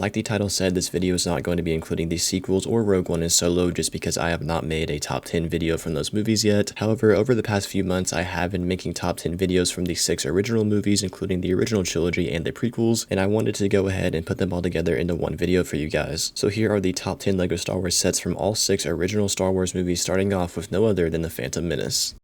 Like the title said, this video is not going to be including the sequels or Rogue One and Solo just because I have not made a top 10 video from those movies yet. However, over the past few months, I have been making top 10 videos from the 6 original movies, including the original trilogy and the prequels, and I wanted to go ahead and put them all together into one video for you guys. So here are the top 10 LEGO Star Wars sets from all 6 original Star Wars movies, starting off with no other than the Phantom Menace.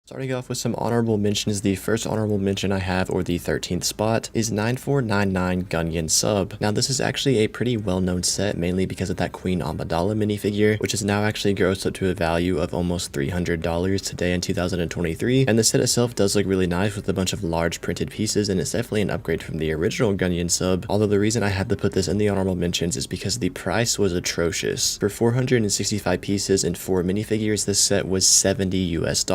Starting off with some honorable mentions, the first honorable mention I have, or the 13th spot, is 9499 Gunyan Sub. Now this is actually a pretty well-known set, mainly because of that Queen Amidala minifigure, which is now actually grossed up to a value of almost $300 today in 2023, and the set itself does look really nice with a bunch of large printed pieces, and it's definitely an upgrade from the original Gunyan Sub, although the reason I had to put this in the honorable mentions is because the price was atrocious. For 465 pieces and 4 minifigures, this set was $70 US,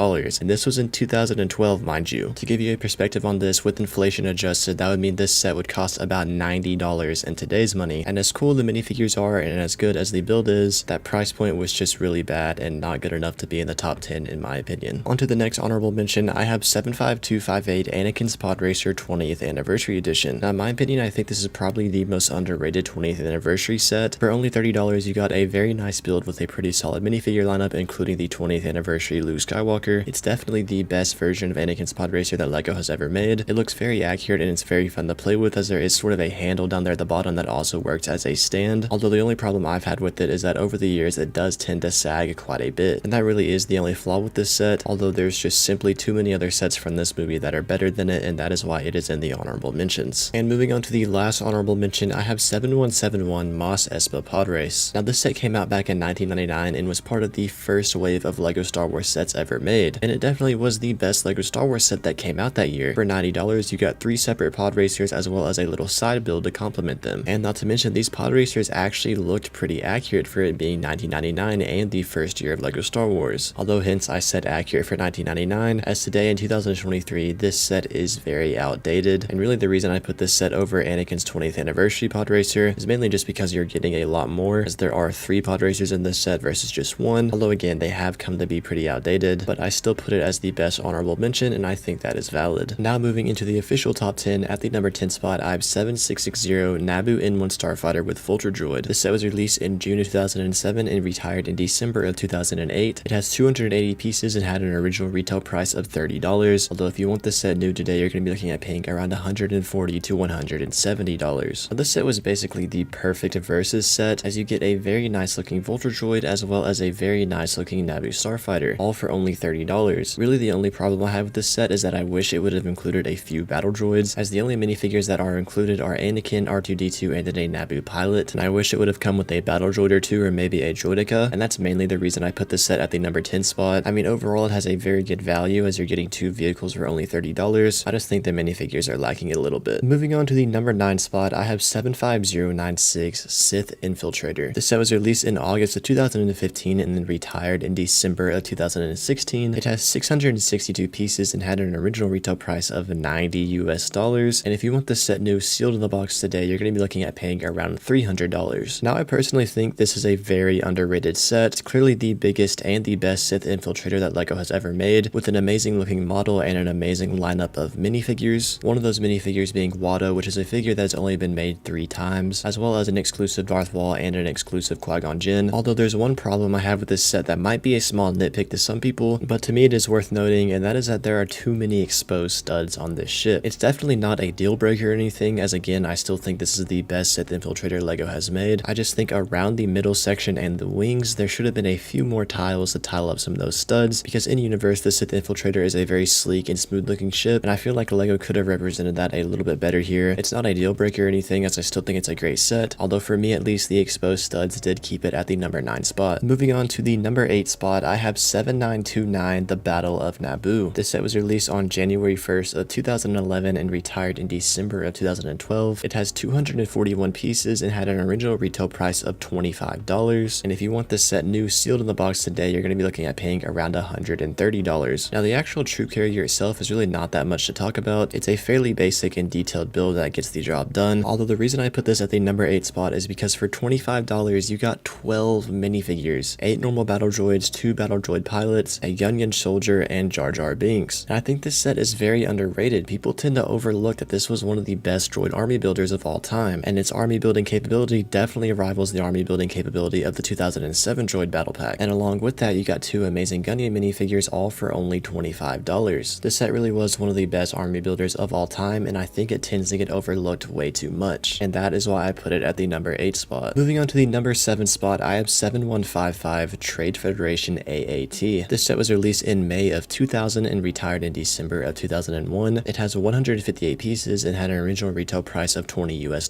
and this was in 2012, mind you. To give you a perspective on this, with inflation adjusted, that would mean this set would cost about $90 in today's money. And as cool the minifigures are and as good as the build is, that price point was just really bad and not good enough to be in the top 10 in my opinion. On to the next honorable mention, I have 75258 Anakin's Pod Racer 20th Anniversary Edition. Now in my opinion, I think this is probably the most underrated 20th anniversary set. For only $30, you got a very nice build with a pretty solid minifigure lineup, including the 20th anniversary Luke Skywalker. It's definitely the best version of Anakin's Pod Racer that LEGO has ever made. It looks very accurate and it's very fun to play with, as there is sort of a handle down there at the bottom that also works as a stand, although the only problem I've had with it is that over the years it does tend to sag quite a bit, and that really is the only flaw with this set, although there's just simply too many other sets from this movie that are better than it, and that is why it is in the honorable mentions. And moving on to the last honorable mention, I have 7171 Mos Espa Pod Race. Now this set came out back in 1999 and was part of the first wave of LEGO Star Wars sets ever made, and it definitely was the best LEGO Star Wars set that came out that year. For $90, you got 3 separate pod racers as well as a little side build to complement them. And not to mention, these pod racers actually looked pretty accurate for it being 1999 and the first year of LEGO Star Wars. Although hence I said accurate for 1999, as today in 2023, this set is very outdated. And really the reason I put this set over Anakin's 20th anniversary pod racer is mainly just because you're getting a lot more, as there are 3 pod racers in this set versus just 1. Although again, they have come to be pretty outdated, but I still put it as the best honorable mention, and I think that is valid. Now moving into the official top 10, at the number 10 spot, I have 7660 Naboo N1 Starfighter with Vulture Droid. This set was released in June of 2007 and retired in December of 2008. It has 280 pieces and had an original retail price of $30, although if you want this set new today, you're going to be looking at paying around $140 to $170. Now, this set was basically the perfect versus set, as you get a very nice looking Vulture Droid as well as a very nice looking Naboo Starfighter, all for only $30. Really the only problem I have with this set is that I wish it would have included a few battle droids, as the only minifigures that are included are Anakin, R2-D2, and then a Naboo pilot, and I wish it would have come with a battle droid or 2 or maybe a droideka, and that's mainly the reason I put this set at the number 10 spot. I mean, overall it has a very good value, as you're getting 2 vehicles for only $30. I just think the minifigures are lacking a little bit. Moving on to the number 9 spot, I have 75096 Sith Infiltrator. This set was released in August of 2015 and then retired in December of 2016. It has 662 pieces and had an original retail price of $90 US, and if you want this set new sealed in the box today, you're going to be looking at paying around $300. Now I personally think this is a very underrated set. It's clearly the biggest and the best Sith Infiltrator that LEGO has ever made, with an amazing looking model and an amazing lineup of minifigures. One of those minifigures being Watto, which is a figure that's only been made 3 times, as well as an exclusive Darth Maul and an exclusive Qui-Gon Jinn. Although there's one problem I have with this set that might be a small nitpick to some people, but to me it is worth noting, and that is that there are too many exposed studs on this ship. It's definitely not a deal breaker or anything, as again, I still think this is the best Sith Infiltrator LEGO has made. I just think around the middle section and the wings, there should have been a few more tiles to tile up some of those studs, because in universe, the Sith Infiltrator is a very sleek and smooth looking ship, and I feel like LEGO could have represented that a little bit better here. It's not a deal breaker or anything, as I still think it's a great set, although for me at least, the exposed studs did keep it at the number 9 spot. Moving on to the number 8 spot, I have 7929 The Battle of Naboo. This set was released on January 1st of 2011 and retired in December of 2012. It has 241 pieces and had an original retail price of $25, and if you want this set new sealed in the box today, you're going to be looking at paying around $130. Now the actual troop carrier itself is really not that much to talk about. It's a fairly basic and detailed build that gets the job done, although the reason I put this at the number 8 spot is because for $25 you got 12 minifigures, 8 normal battle droids, 2 battle droid pilots, a Gunyan soldier, Soldier and Jar Jar Binks. And I think this set is very underrated. People tend to overlook that this was one of the best droid army builders of all time, and its army building capability definitely rivals the army building capability of the 2007 droid battle pack. And along with that, you got two amazing Gunyan minifigures, all for only $25. This set really was one of the best army builders of all time, and I think it tends to get overlooked way too much, and that is why I put it at the number 8 spot. Moving on to the number 7 spot, I have 7155 Trade Federation AAT. This set was released in May of 2000 and retired in December of 2001. It has 158 pieces and had an original retail price of $20 US,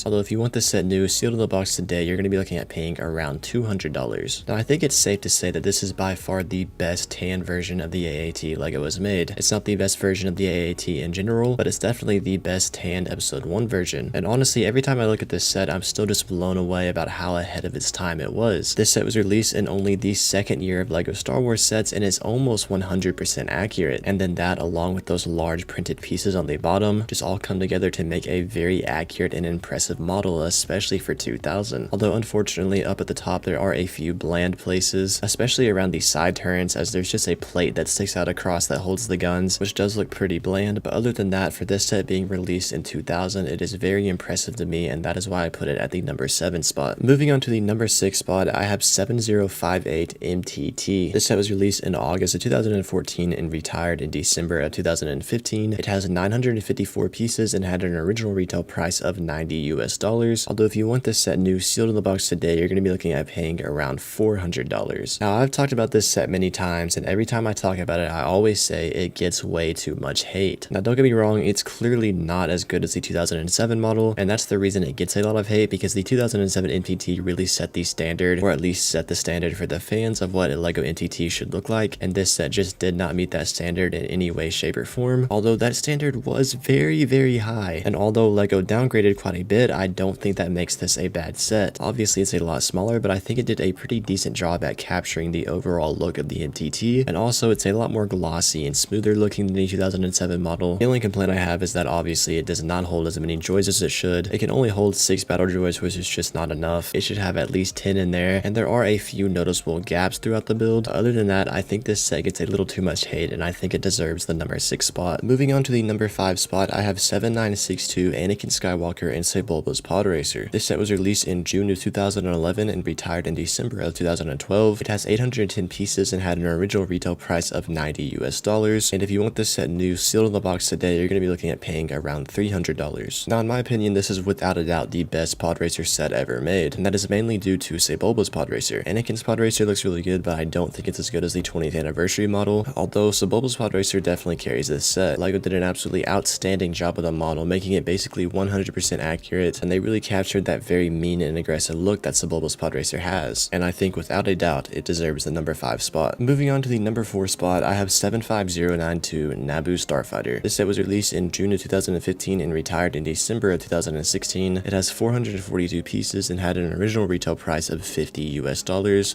although if you want this set new, sealed in the box today, you're going to be looking at paying around $200. Now I think it's safe to say that this is by far the best tan version of the AAT LEGO has made. It's not the best version of the AAT in general, but it's definitely the best tanned episode 1 version. And honestly, every time I look at this set, I'm still just blown away about how ahead of its time it was. This set was released in only the second year of LEGO Star Wars sets and is almost 100% accurate. And then that, along with those large printed pieces on the bottom, just all come together to make a very accurate and impressive model, especially for 2000. Although unfortunately up at the top there are a few bland places, especially around the side turrets, as there's just a plate that sticks out across that holds the guns, which does look pretty bland. But other than that, for this set being released in 2000, it is very impressive to me, and that is why I put it at the number 7 spot. Moving on to the number 6 spot, I have 7058 MTT. This set was released in August of 2014 and retired in December of 2015. It has 954 pieces and had an original retail price of $90 US, although if you want this set new, sealed in the box today, you're going to be looking at paying around $400. Now I've talked about this set many times, and every time I talk about it, I always say it gets way too much hate. Now don't get me wrong, it's clearly not as good as the 2007 model, and that's the reason it gets a lot of hate, because the 2007 MTT really set the standard, or at least set the standard for the fans of what a LEGO MTT should look like, and this set just did not meet that standard in any way, shape, or form, although that standard was very, very high. And although LEGO downgraded quite a bit, I don't think that makes this a bad set. Obviously it's a lot smaller, but I think it did a pretty decent job at capturing the overall look of the MTT, and also it's a lot more glossy and smoother looking than the 2007 model. The only complaint I have is that obviously it does not hold as many droids as it should. It can only hold 6 battle droids, which is just not enough. It should have at least 10 in there, and there are a few noticeable gaps throughout the build. Other than that, I think this set gets a little too much hate, and I think it deserves the number 6 spot. Moving on to the number 5 spot, I have 7962 Anakin Skywalker and Sebulba's Pod Racer. This set was released in June of 2011 and retired in December of 2012. It has 810 pieces and had an original retail price of $90 US, and if you want this set new, sealed in the box today, you're going to be looking at paying around $300. Now in my opinion, this is without a doubt the best Pod Racer set ever made, and that is mainly due to Sebulba's Pod Racer. Anakin's Pod Racer looks really good, but I don't think it's as good as the 20th anniversary model, although Sebulba's Pod Racer definitely carries this set. LEGO did an absolutely outstanding job with the model, making it basically 100% accurate, and they really captured that very mean and aggressive look that Sebulba's Pod Racer has, and I think without a doubt it deserves the number 5 spot. Moving on to the number 4 spot, I have 75092 Naboo Starfighter. This set was released in June of 2015 and retired in December of 2016. It has 442 pieces and had an original retail price of $50 US,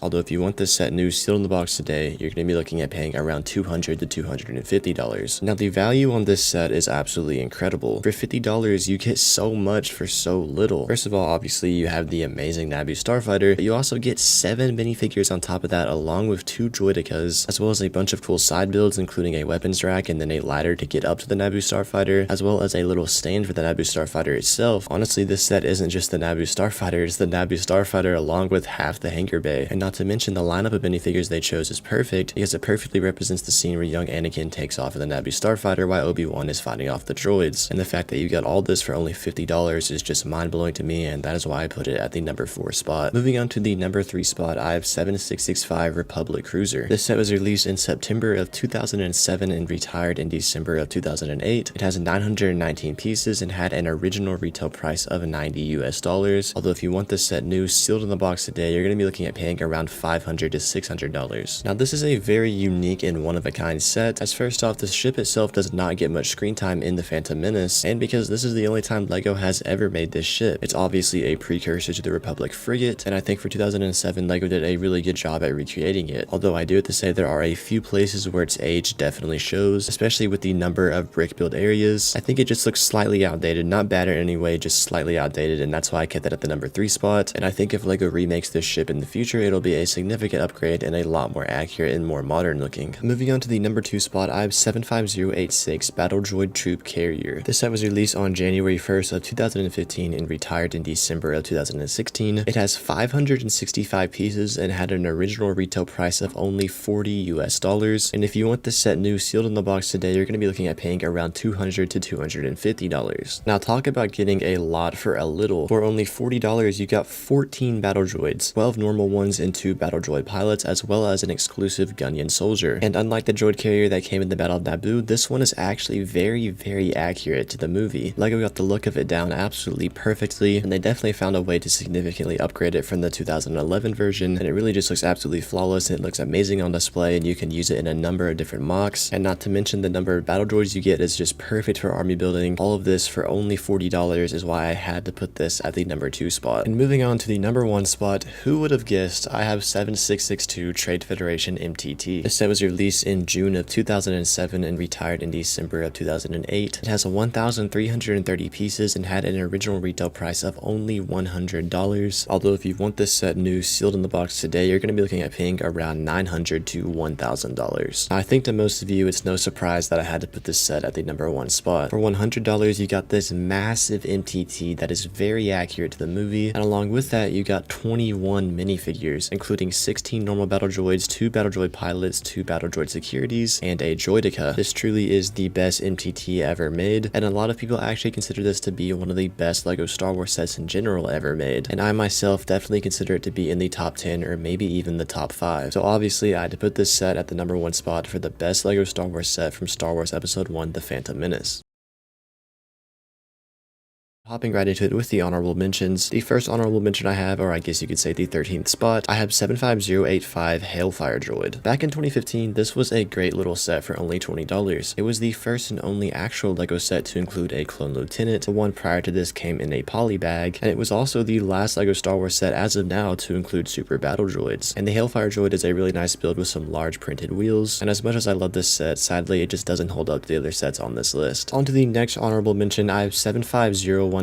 although if you want this set new, sealed in the box today, you're going to be looking at paying around $200 to $250. Now the value on this set is absolutely incredible. For $50, you get so much for so little. First of all, obviously you have the amazing Naboo Starfighter, but you also get 7 minifigures on top of that, along with 2 droidicas, as well as a bunch of cool side builds, including a weapons rack and then a ladder to get up to the Naboo Starfighter, as well as a little stand for the Naboo Starfighter itself. Honestly, this set isn't just the Naboo Starfighter, it's the Naboo Starfighter along with half the hangar bay. And not to mention, the lineup of minifigures they chose is perfect, because it perfectly represents the scene where young Anakin takes off in the Naboo Starfighter while Obi-Wan is fighting off the droids. And the fact that you got all this for only $50 is just mind-blowing to me, and that is why I put it at the number 4 spot. Moving on to the number 3 spot, I have 7665 Republic Cruiser. This set was released in September of 2007 and retired in December of 2008. It has 919 pieces and had an original retail price of $90 US, although if you want this set new, sealed in the box today, you're going to be looking at paying around $500 to $600. Now this is a very unique and one-of-a-kind set, as first off, the ship itself does not get much screen time in the Phantom Menace, and because this is the only time LEGO has ever made this ship. It's obviously a precursor to the Republic frigate, and I think for 2007 LEGO did a really good job at recreating it, although I do have to say there are a few places where its age definitely shows, especially with the number of brick build areas. I think it just looks slightly outdated, not bad in any way, just slightly outdated, and that's why I kept that at the number 3 spot. And I think if LEGO remakes this ship in the future, it'll be a significant upgrade and a lot more accurate and more modern looking looking. Moving on to the number 2 spot, I have 75086 Battle Droid Troop Carrier. This set was released on January 1st of 2015 and retired in December of 2016. It has 565 pieces and had an original retail price of only $40 US. And if you want this set new sealed in the box today, you're going to be looking at paying around $200 to $250. Now talk about getting a lot for a little. For only $40, you got 14 battle droids, 12 normal ones and 2 battle droid pilots, as well as an exclusive Gunyan soldier. And unlike the droid carrier that came in the Battle of Naboo, this one is actually very accurate to the movie. LEGO got the look of it down absolutely perfectly, and they definitely found a way to significantly upgrade it from the 2011 version, and it really just looks absolutely flawless, and it looks amazing on display, and you can use it in a number of different mocks. And not to mention the number of battle droids you get is just perfect for army building. All of this for only $40 is why I had to put this at the number 2 spot. And moving on to the number 1 spot, who would have guessed I have 7662 Trade Federation MTT. This set was released in June of 2007 and retired in December of 2008. It has 1,330 pieces and had an original retail price of only $100. Although if you want this set new sealed in the box today, you're going to be looking at paying around $900 to $1,000. I think to most of you it's no surprise that I had to put this set at the number 1 spot. For $100 you got this massive MTT that is very accurate to the movie, and along with that you got 21 minifigures, including 16 normal battle droids, 2 battle droid pilots, 2 battle droid securities, and a droideka. This truly is the best MTT ever made, and a lot of people actually consider this to be one of the best LEGO Star Wars sets in general ever made, and I myself definitely consider it to be in the top 10 or maybe even the top 5. So obviously I had to put this set at the number 1 spot for the best LEGO Star Wars set from Star Wars Episode 1, The Phantom Menace. Hopping right into it with the honorable mentions. The first honorable mention I have, or I guess you could say the 13th spot, I have 75085 Hailfire Droid. Back in 2015, this was a great little set for only $20. It was the first and only actual LEGO set to include a clone lieutenant. The one prior to this came in a poly bag, and it was also the last LEGO Star Wars set as of now to include super battle droids. And the Hailfire Droid is a really nice build with some large printed wheels, and as much as I love this set, sadly it just doesn't hold up to the other sets on this list. On to the next honorable mention, I have 75015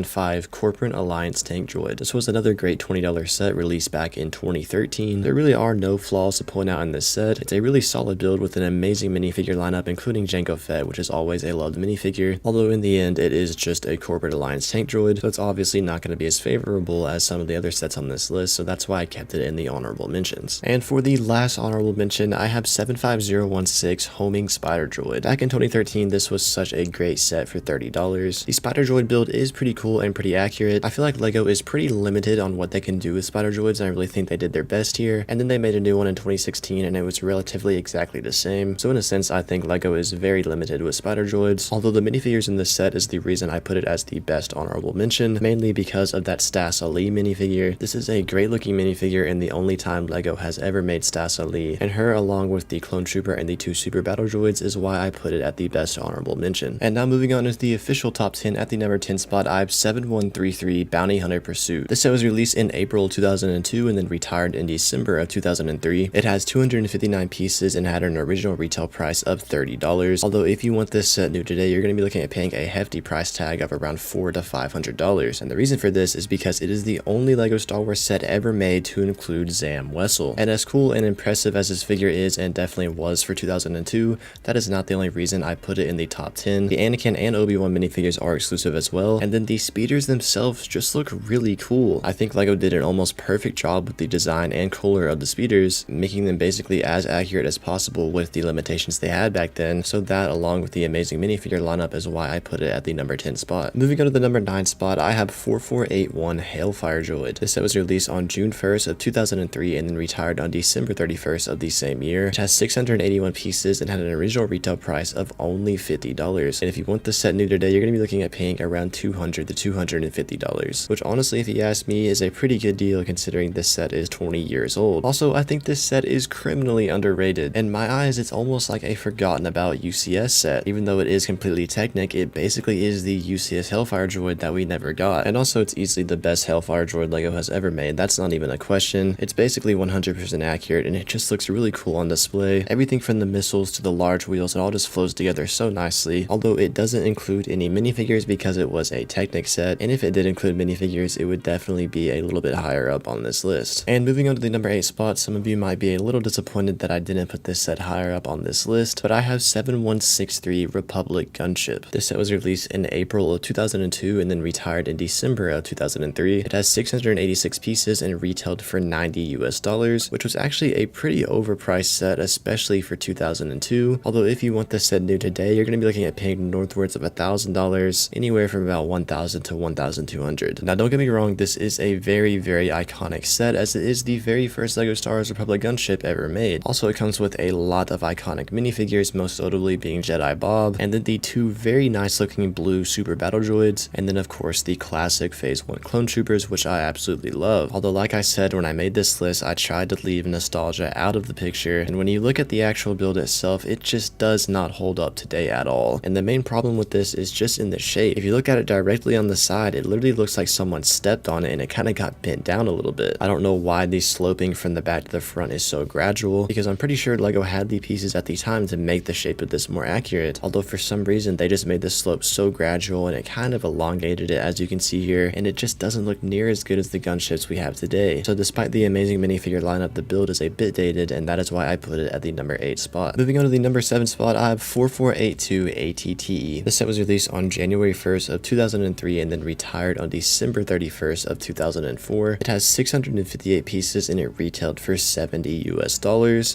Corporate Alliance Tank Droid. This was another great $20 set released back in 2013. There really are no flaws to point out in this set. It's a really solid build with an amazing minifigure lineup, including Jango Fett, which is always a loved minifigure, although in the end it is just a Corporate Alliance Tank Droid, so it's obviously not going to be as favorable as some of the other sets on this list, so that's why I kept it in the honorable mentions. And for the last honorable mention, I have 75016 Homing Spider Droid. Back in 2013, this was such a great set for $30. The Spider Droid build is pretty cool and pretty accurate. I feel like LEGO is pretty limited on what they can do with Spider Droids, and I really think they did their best here. And then they made a new one in 2016 and it was relatively exactly the same. So in a sense, I think LEGO is very limited with Spider Droids, although the minifigures in this set is the reason I put it as the best honorable mention, mainly because of that Stas Ali minifigure. This is a great looking minifigure and the only time LEGO has ever made Stas Ali, and her along with the Clone Trooper and the 2 Super Battle Droids is why I put it at the best honorable mention. And now moving on into the official top 10, at the number 10 spot, I have 7133 Bounty Hunter Pursuit. This set was released in April 2002 and then retired in December of 2003. It has 259 pieces and had an original retail price of $30. Although if you want this set new today, you're going to be looking at paying a hefty price tag of around $400 to $500. And the reason for this is because it is the only LEGO Star Wars set ever made to include Zam Wesell. And as cool and impressive as this figure is, and definitely was for 2002, that is not the only reason I put it in the top 10. The Anakin and Obi-Wan minifigures are exclusive as well, and then the speeders themselves just look really cool. I think LEGO did an almost perfect job with the design and color of the speeders, making them basically as accurate as possible with the limitations they had back then, so that along with the amazing minifigure lineup is why I put it at the number 10 spot. Moving on to the number 9 spot, I have 4481 Hailfire Droid. This set was released on June 1st of 2003 and then retired on December 31st of the same year. It has 681 pieces and had an original retail price of only $50. And if you want this set new today, you're going to be looking at paying around $200 to $250, which honestly, if you ask me, is a pretty good deal considering this set is 20 years old. Also, I think this set is criminally underrated. In my eyes, it's almost like a forgotten about UCS set. Even though it is completely Technic, it basically is the UCS Hellfire Droid that we never got. And also, it's easily the best Hellfire Droid LEGO has ever made. That's not even a question. It's basically 100% accurate, and it just looks really cool on display. Everything from the missiles to the large wheels, it all just flows together so nicely. Although it doesn't include any minifigures because it was a Technic iconic set, and if it did include minifigures, it would definitely be a little bit higher up on this list. And moving on to the number 8 spot, some of you might be a little disappointed that I didn't put this set higher up on this list, but I have 7163 Republic Gunship. This set was released in April of 2002 and then retired in December of 2003. It has 686 pieces and retailed for $90 US, which was actually a pretty overpriced set, especially for 2002. Although if you want this set new today, you're going to be looking at paying northwards of $1,000, anywhere from about $1,000 to $1,200. Now don't get me wrong, this is a very iconic set, as it is the very first LEGO Star Wars Republic gunship ever made. Also, it comes with a lot of iconic minifigures, most notably being Jedi Bob, and then the two very nice looking blue super battle droids, and then of course the classic Phase 1 clone troopers, which I absolutely love. Although like I said, when I made this list, I tried to leave nostalgia out of the picture, and when you look at the actual build itself, it just does not hold up today at all. And the main problem with this is just in the shape. If you look at it directly on the side, it literally looks like someone stepped on it and it kind of got bent down a little bit. I don't know why the sloping from the back to the front is so gradual, because I'm pretty sure LEGO had the pieces at the time to make the shape of this more accurate, although for some reason they just made the slope so gradual and it kind of elongated it, as you can see here, and it just doesn't look near as good as the gunships we have today. So despite the amazing minifigure lineup, the build is a bit dated, and that is why I put it at the number 8 spot. Moving on to the number 7 spot, I have 4482 ATTE. This set was released on January 1st of 2003 and then retired on December 31st of 2004. It has 658 pieces and it retailed for $70 US.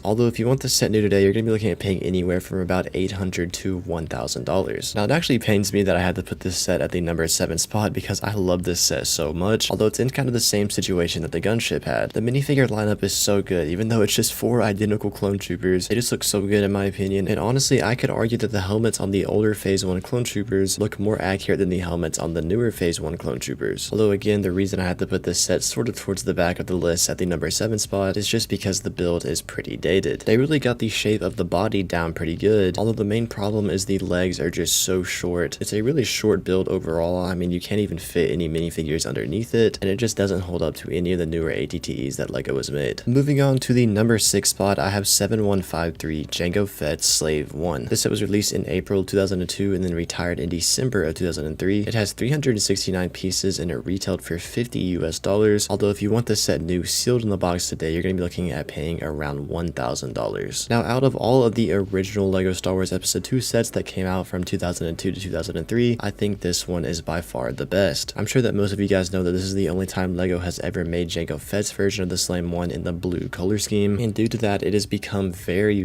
Although if you want this set new today, you're going to be looking at paying anywhere from about $800 to $1,000. Now it actually pains me that I had to put this set at the number 7 spot, because I love this set so much. Although it's in kind of the same situation that the gunship had. The minifigure lineup is so good, even though it's just 4 identical clone troopers. They just look so good in my opinion, and honestly I could argue that the helmets on the older Phase 1 clone troopers look more accurate than the helmets on the newer Phase 1 clone troopers. Although again, the reason I had to put this set sort of towards the back of the list at the number 7 spot is just because the build is pretty dated. They really got the shape of the body down pretty good, although the main problem is the legs are just so short. It's a really short build overall. I mean, you can't even fit any minifigures underneath it, and it just doesn't hold up to any of the newer ATTEs that LEGO has made. Moving on to the number 6 spot, I have 7153 Jango Fett Slave 1. This set was released in April 2002 and then retired in December of 2003. It has 369 pieces and it retailed for $50 US, although if you want this set new sealed in the box today, you're going to be looking at paying around $1,000. Now out of all of the original LEGO Star Wars Episode 2 sets that came out from 2002 to 2003, I think this one is by far the best. I'm sure that most of you guys know that this is the only time LEGO has ever made Jango Fett's version of the Slave 1 in the blue color scheme, and due to that it has become very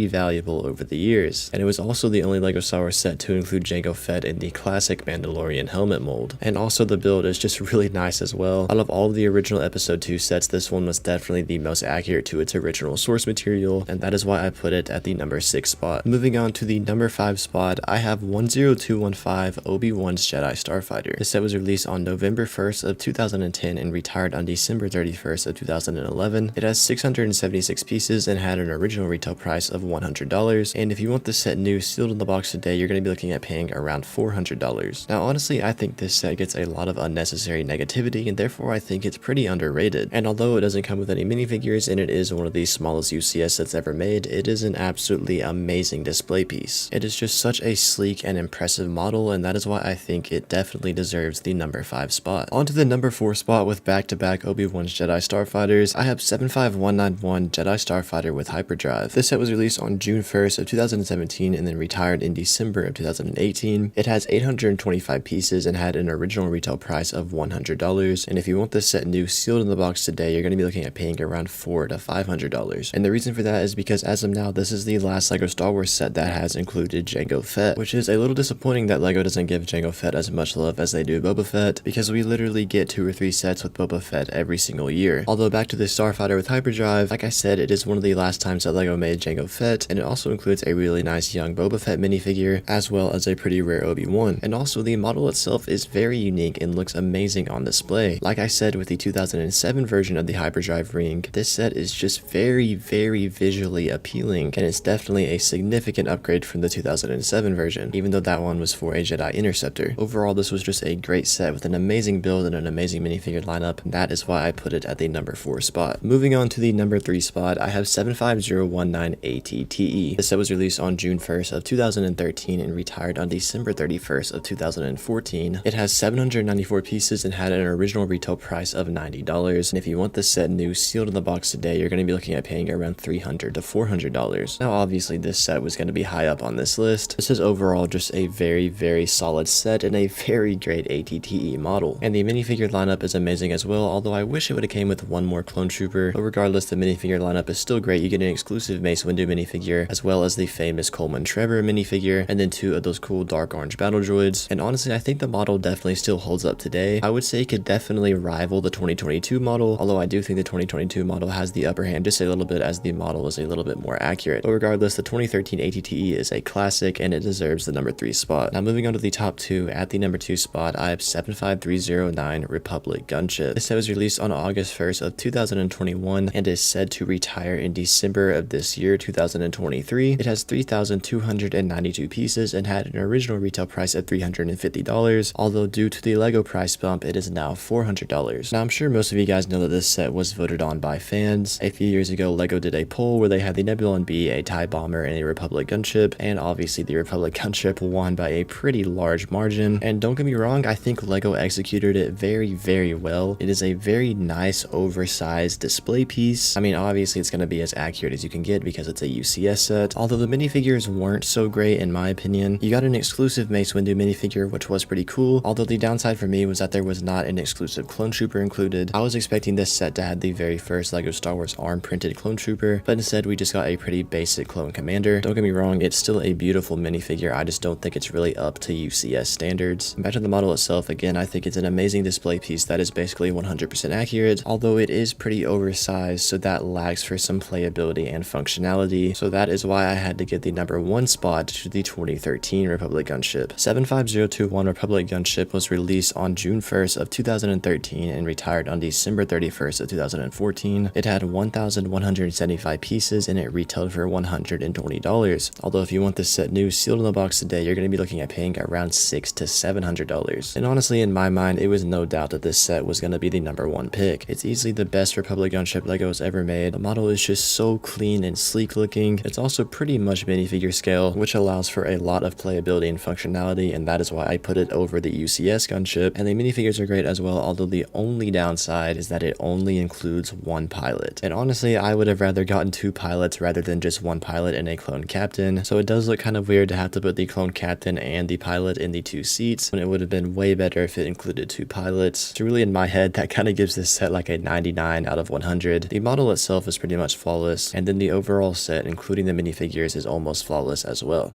valuable over the years. And it was also the only LEGO Star Wars set to include Jango Fett in the classic Mandalorian helmet mold. And also the build is just really nice as well. Out of all of the original Episode 2 sets, this one was definitely the most accurate to its original source material, and that is why I put it at the number 6 spot. Moving on to the number 5 spot, I have 10215 Obi-Wan's Jedi Starfighter. This set was released on November 1st of 2010 and retired on December 31st of 2011. It has 676 pieces and had an original retail price of $100, and if you want this set new sealed in the box today, you're going to be looking at paying around $400. Now honestly, I think this set gets a lot of unnecessary negativity, and therefore I think it's pretty underrated. And although it doesn't come with any minifigures and it is one of the smallest UCS sets ever made, it is an absolutely amazing display piece. It is just such a sleek and impressive model, and that is why I think it definitely deserves the number 5 spot. On to the number 4 spot with back-to-back Obi-Wan's Jedi Starfighters, I have 75191 Jedi Starfighter with Hyperdrive. This set was released on June 1st of 2017 and then retired in December of 2018. It has 825 pieces and had an original retail price of $100, and if you want this set new sealed in the box today, you're going to be looking at paying around $400 to $500. And the reason for that is because as of now, this is the last LEGO Star Wars set that has included Jango Fett, which is a little disappointing that LEGO doesn't give Jango Fett as much love as they do Boba Fett, because we literally get 2 or 3 sets with Boba Fett every single year. Although back to the Starfighter with Hyperdrive, like I said, it is one of the last times that LEGO made Jango Fett, and it also includes a really nice young Boba Fett minifigure, as well as a pretty rare Obi-Wan. And also the model itself is very unique and looks amazing on display. Like I said with the 2007 version of the Hyperdrive ring, this set is just very visually appealing, and it's definitely a significant upgrade from the 2007 version, even though that one was for a Jedi Interceptor. Overall, this was just a great set with an amazing build and an amazing minifigure lineup, and that is why I put it at the number 4 spot. Moving on to the number 3 spot, I have 75019 ATTE. This set was released on June 1st of 2013 and retired on December 31st of 2014. 2013. It has 794 pieces and had an original retail price of $90. And if you want this set new sealed in the box today, you're going to be looking at paying around $300 to $400. Now obviously this set was going to be high up on this list. This is overall just a very solid set and a very great ATTE model. And the minifigure lineup is amazing as well, although I wish it would have came with one more clone trooper. But regardless, the minifigure lineup is still great. You get an exclusive Mace Windu minifigure, as well as the famous Coleman Trevor minifigure, and then 2 of those cool dark orange battle droids. And honestly, I think the model definitely still holds up today. I would say it could definitely rival the 2022 model, although I do think the 2022 model has the upper hand just a little bit, as the model is a little bit more accurate. But regardless, the 2013 ATTE is a classic and it deserves the number 3 spot. Now moving on to the top 2, at the number 2 spot, I have 75309 Republic Gunship. This set was released on August 1st of 2021 and is said to retire in December of this year, 2023. It has 3,292 pieces and had an original retail price of $350, although due to the LEGO price bump, it is now $400. Now I'm sure most of you guys know that this set was voted on by fans. A few years ago, LEGO did a poll where they had the Nebulon B, a TIE Bomber, and a Republic Gunship, and obviously the Republic Gunship won by a pretty large margin. And don't get me wrong, I think LEGO executed it very well. It is a very nice oversized display piece. I mean, obviously it's going to be as accurate as you can get because it's a UCS set, although the minifigures weren't so great in my opinion. You got an exclusive Mace Windu minifigure, which was pretty cool, although the downside for me was that there was not an exclusive clone trooper included. I was expecting this set to have the very first LEGO Star Wars ARM printed clone trooper, but instead we just got a pretty basic clone commander. Don't get me wrong, it's still a beautiful minifigure, I just don't think it's really up to UCS standards. Back to the model itself, again, I think it's an amazing display piece that is basically 100% accurate, although it is pretty oversized, so that lags for some playability and functionality. So that is why I had to give the number 1 spot to the 2013 Republic Gunship. 75021 Republic Gunship was released on June 1st of 2013 and retired on December 31st of 2014. It had 1,175 pieces and it retailed for $120. Although if you want this set new sealed in the box today, you're going to be looking at paying around $600 to $700. And honestly, in my mind, it was no doubt that this set was going to be the number 1 pick. It's easily the best Republic Gunship LEGO has ever made. The model is just so clean and sleek looking. It's also pretty much minifigure scale, which allows for a lot of playability and functionality, and that is why I put it over the UCS Gunship. And the minifigures are great as well, although the only downside is that it only includes 1 pilot. And honestly, I would have rather gotten 2 pilots rather than just 1 pilot and a clone captain. So it does look kind of weird to have to put the clone captain and the pilot in the 2 seats, when it would have been way better if it included 2 pilots. So really in my head, that kind of gives this set like a 99 out of 100. The model itself is pretty much flawless, and then the overall set, including the minifigures, is almost flawless as well.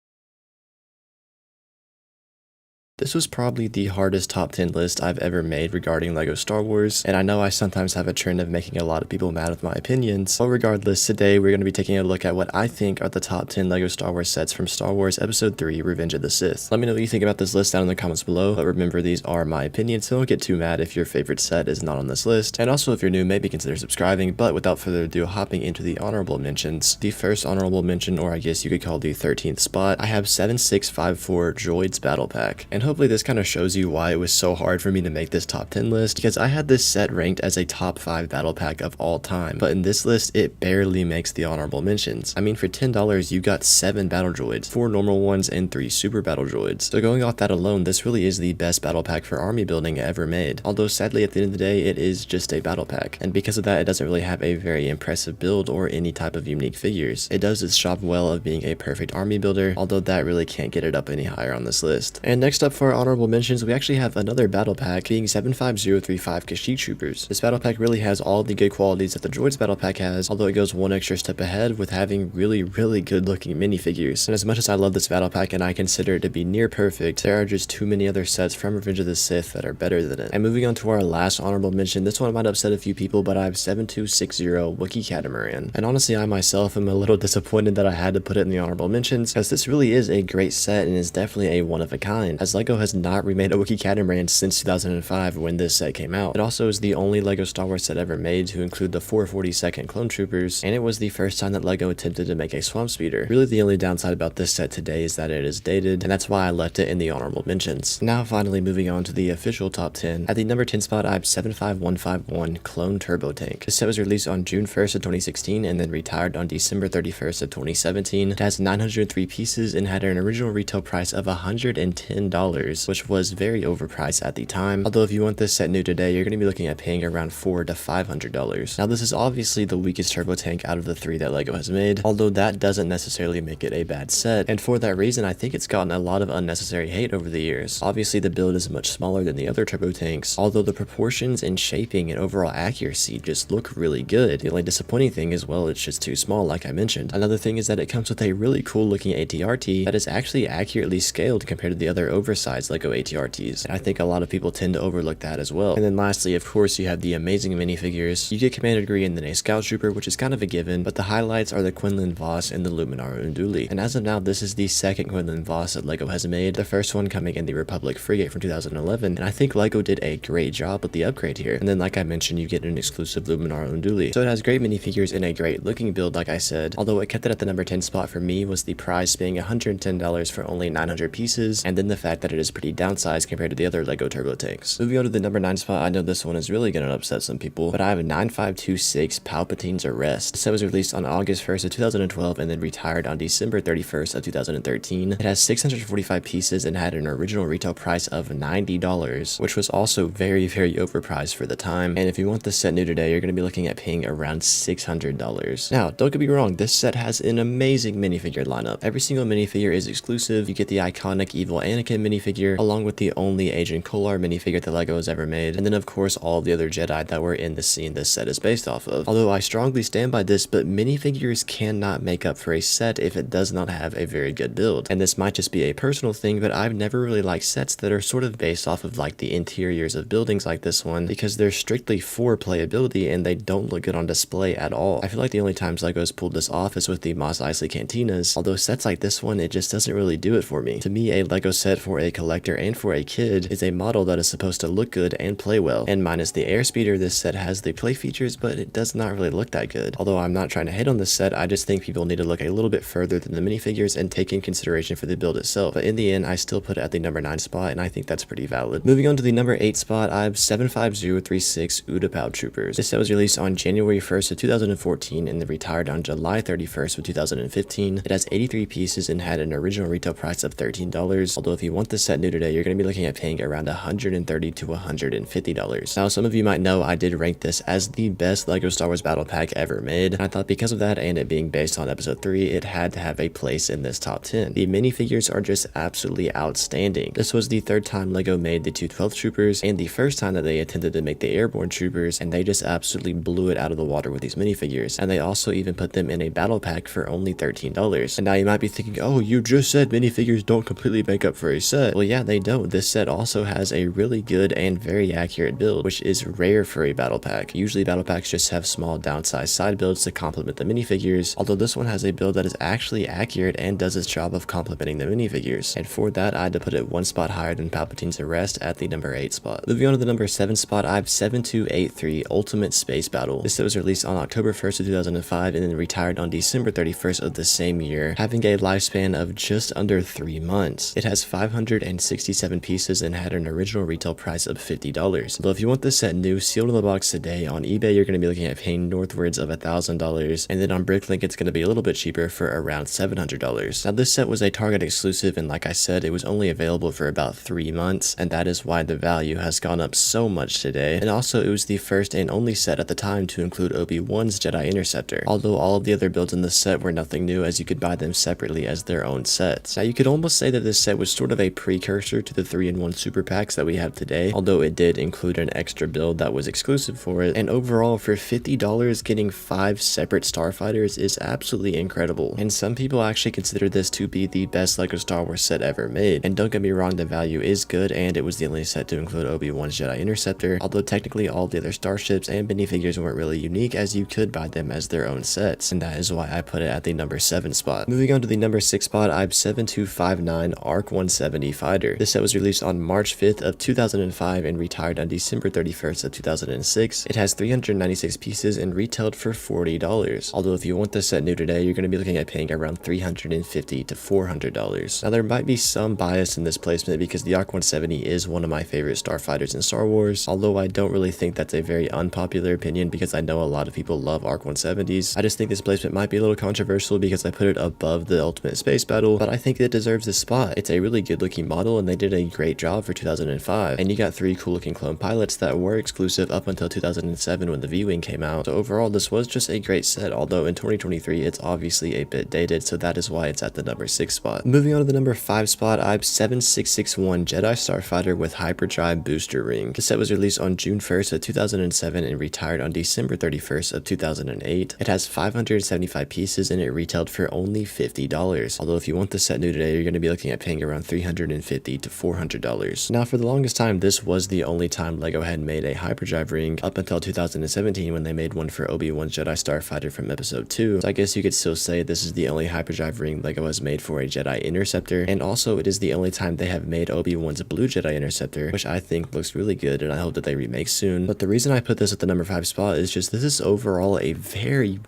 This was probably the hardest top 10 list I've ever made regarding LEGO Star Wars, and I know I sometimes have a trend of making a lot of people mad with my opinions, but regardless, today we're going to be taking a look at what I think are the top 10 LEGO Star Wars sets from Star Wars Episode 3 Revenge of the Sith. Let me know what you think about this list down in the comments below, but remember these are my opinions, so don't get too mad if your favorite set is not on this list. And also if you're new, maybe consider subscribing, but without further ado, hopping into the honorable mentions. The first honorable mention, or I guess you could call the 13th spot, I have 7654 Droids Battle Pack, and hopefully this kind of shows you why it was so hard for me to make this top 10 list, because I had this set ranked as a top 5 battle pack of all time, but in this list it barely makes the honorable mentions. I mean, for $10 you got 7 battle droids, 4 normal ones and 3 super battle droids. So going off that alone, this really is the best battle pack for army building ever made, although sadly at the end of the day it is just a battle pack, and because of that it doesn't really have a very impressive build or any type of unique figures. It does its job well of being a perfect army builder, although that really can't get it up any higher on this list. And next up for our honorable mentions, we actually have another battle pack, being 75035 Kashyyyk Troopers. This battle pack really has all the good qualities that the Droids battle pack has, although it goes one extra step ahead with having really good looking minifigures. And as much as I love this battle pack and I consider it to be near perfect, there are just too many other sets from Revenge of the Sith that are better than it. And moving on to our last honorable mention, this one might upset a few people, but I have 7260 Wookiee Catamaran. And honestly, I myself am a little disappointed that I had to put it in the honorable mentions, because this really is a great set and is definitely a one of a kind, as LEGO has not remade a Wookiee Catamaran since 2005 when this set came out. It also is the only LEGO Star Wars set ever made to include the 442nd Clone Troopers, and it was the first time that LEGO attempted to make a swamp speeder. Really the only downside about this set today is that it is dated, and that's why I left it in the honorable mentions. Now finally moving on to the official top 10. At the number 10 spot I have 75151 Clone Turbo Tank. This set was released on June 1st of 2016 and then retired on December 31st of 2017. It has 903 pieces and had an original retail price of $110. $800, which was very overpriced at the time. Although if you want this set new today, you're going to be looking at paying around $400 to $500. Now this is obviously the weakest turbo tank out of the 3 that LEGO has made, although that doesn't necessarily make it a bad set, and for that reason I think it's gotten a lot of unnecessary hate over the years. Obviously the build is much smaller than the other turbo tanks, although the proportions and shaping and overall accuracy just look really good. The only disappointing thing is, well, it's just too small like I mentioned. Another thing is that it comes with a really cool looking ATRT that is actually accurately scaled compared to the other oversized LEGO ATRTs, and I think a lot of people tend to overlook that as well. And then lastly, of course, you have the amazing minifigures. You get Commander Gree and then a Scout Trooper, which is kind of a given, but the highlights are the Quinlan Vos and the Luminara Unduli. And as of now, this is the second Quinlan Vos that LEGO has made, the first one coming in the Republic Frigate from 2011, and I think LEGO did a great job with the upgrade here. And then like I mentioned, you get an exclusive Luminara Unduli. So it has great minifigures and a great looking build like I said, although what kept it at the number 10 spot for me was the price being $110 for only 900 pieces, and then the fact that it is pretty downsized compared to the other LEGO turbo tanks. Moving on to the number 9 spot, I know this one is really gonna upset some people, but I have a 9526 Palpatine's Arrest. This set was released on August 1st of 2012 and then retired on December 31st of 2013. It has 645 pieces and had an original retail price of $90, which was also very overpriced for the time. And if you want this set new today, you're gonna be looking at paying around $600. Now, don't get me wrong, this set has an amazing minifigure lineup. Every single minifigure is exclusive. You get the iconic evil Anakin minifigure, along with the only Agent Kolar minifigure that LEGO has ever made, and then of course all of the other Jedi that were in the scene this set is based off of. Although I strongly stand by this, but minifigures cannot make up for a set if it does not have a very good build. And this might just be a personal thing, but I've never really liked sets that are sort of based off of like the interiors of buildings like this one, because they're strictly for playability and they don't look good on display at all. I feel like the only times LEGO's pulled this off is with the Mos Eisley Cantinas, although sets like this one, it just doesn't really do it for me. To me, a LEGO set for a collector and for a kid is a model that is supposed to look good and play well, and minus the airspeeder, this set has the play features, but it does not really look that good. Although I'm not trying to hate on this set, I just think people need to look a little bit further than the minifigures and take in consideration for the build itself. But in the end, I still put it at the number 9 spot, and I think that's pretty valid. Moving on to the number 8 spot, I have 75036 Utapau Troopers. This set was released on January 1st of 2014 and then retired on July 31st of 2015. It has 83 pieces and had an original retail price of $13, although if you want this set new today, you're going to be looking at paying around $130 to $150. Now, some of you might know I did rank this as the best LEGO Star Wars Battle Pack ever made, and I thought because of that and it being based on episode 3, it had to have a place in this top 10. The minifigures are just absolutely outstanding. This was the third time LEGO made the 212th Troopers, and the first time that they attempted to make the Airborne Troopers, and they just absolutely blew it out of the water with these minifigures. And they also even put them in a battle pack for only $13. And now you might be thinking, oh, you just said minifigures don't completely make up for a set. Well, yeah, they don't. This set also has a really good and very accurate build, which is rare for a battle pack. Usually battle packs just have small downsized side builds to complement the minifigures, although this one has a build that is actually accurate and does its job of complementing the minifigures. And for that, I had to put it one spot higher than Palpatine's Arrest at the number 8 spot. Moving on to the number 7 spot, I have 7283 Ultimate Space Battle. This set was released on October 1st of 2005 and then retired on December 31st of the same year, having a lifespan of just under 3 months. It has 567 pieces and had an original retail price of $50. Although if you want this set new, sealed in the box today, on eBay you're going to be looking at paying northwards of $1,000, and then on Bricklink it's going to be a little bit cheaper for around $700. Now this set was a Target exclusive, and like I said, it was only available for about 3 months, and that is why the value has gone up so much today. And also it was the first and only set at the time to include Obi-Wan's Jedi Interceptor, although all of the other builds in this set were nothing new, as you could buy them separately as their own sets. Now you could almost say that this set was sort of a precursor to the 3-in-1 super packs that we have today, although it did include an extra build that was exclusive for it, and overall for $50 getting 5 separate starfighters is absolutely incredible, and some people actually consider this to be the best LEGO Star Wars set ever made. And don't get me wrong, the value is good, and it was the only set to include Obi-Wan's Jedi Interceptor, although technically all the other starships and minifigures weren't really unique, as you could buy them as their own sets, and that is why I put it at the number 7 spot. Moving on to the number 6 spot, I have 7259 ARC 170 Fighter. This set was released on March 5th of 2005 and retired on December 31st of 2006. It has 396 pieces and retailed for $40. Although if you want this set new today, you're going to be looking at paying around $350 to $400. Now there might be some bias in this placement because the ARC 170 is one of my favorite starfighters in Star Wars, although I don't really think that's a very unpopular opinion because I know a lot of people love ARC 170s. I just think this placement might be a little controversial because I put it above the Ultimate Space Battle, but I think it deserves this spot. It's a really good looking model, and they did a great job for 2005. And you got 3 cool looking clone pilots that were exclusive up until 2007 when the V-Wing came out. So overall, this was just a great set, although in 2023 it's obviously a bit dated, so that is why it's at the number 6 spot. Moving on to the number 5 spot, I have 7661 Jedi Starfighter with Hyperdrive Booster Ring. The set was released on June 1st of 2007 and retired on December 31st of 2008. It has 575 pieces and it retailed for only $50. Although if you want the set new today, you're going to be looking at paying around $350 to $400. Now for the longest time, this was the only time LEGO had made a hyperdrive ring up until 2017 when they made one for Obi-Wan's Jedi Starfighter from episode 2. So I guess you could still say this is the only hyperdrive ring LEGO has made for a Jedi Interceptor, and also it is the only time they have made Obi-Wan's Blue Jedi Interceptor, which I think looks really good and I hope that they remake soon. But the reason I put this at the number 5 spot is just this is overall a very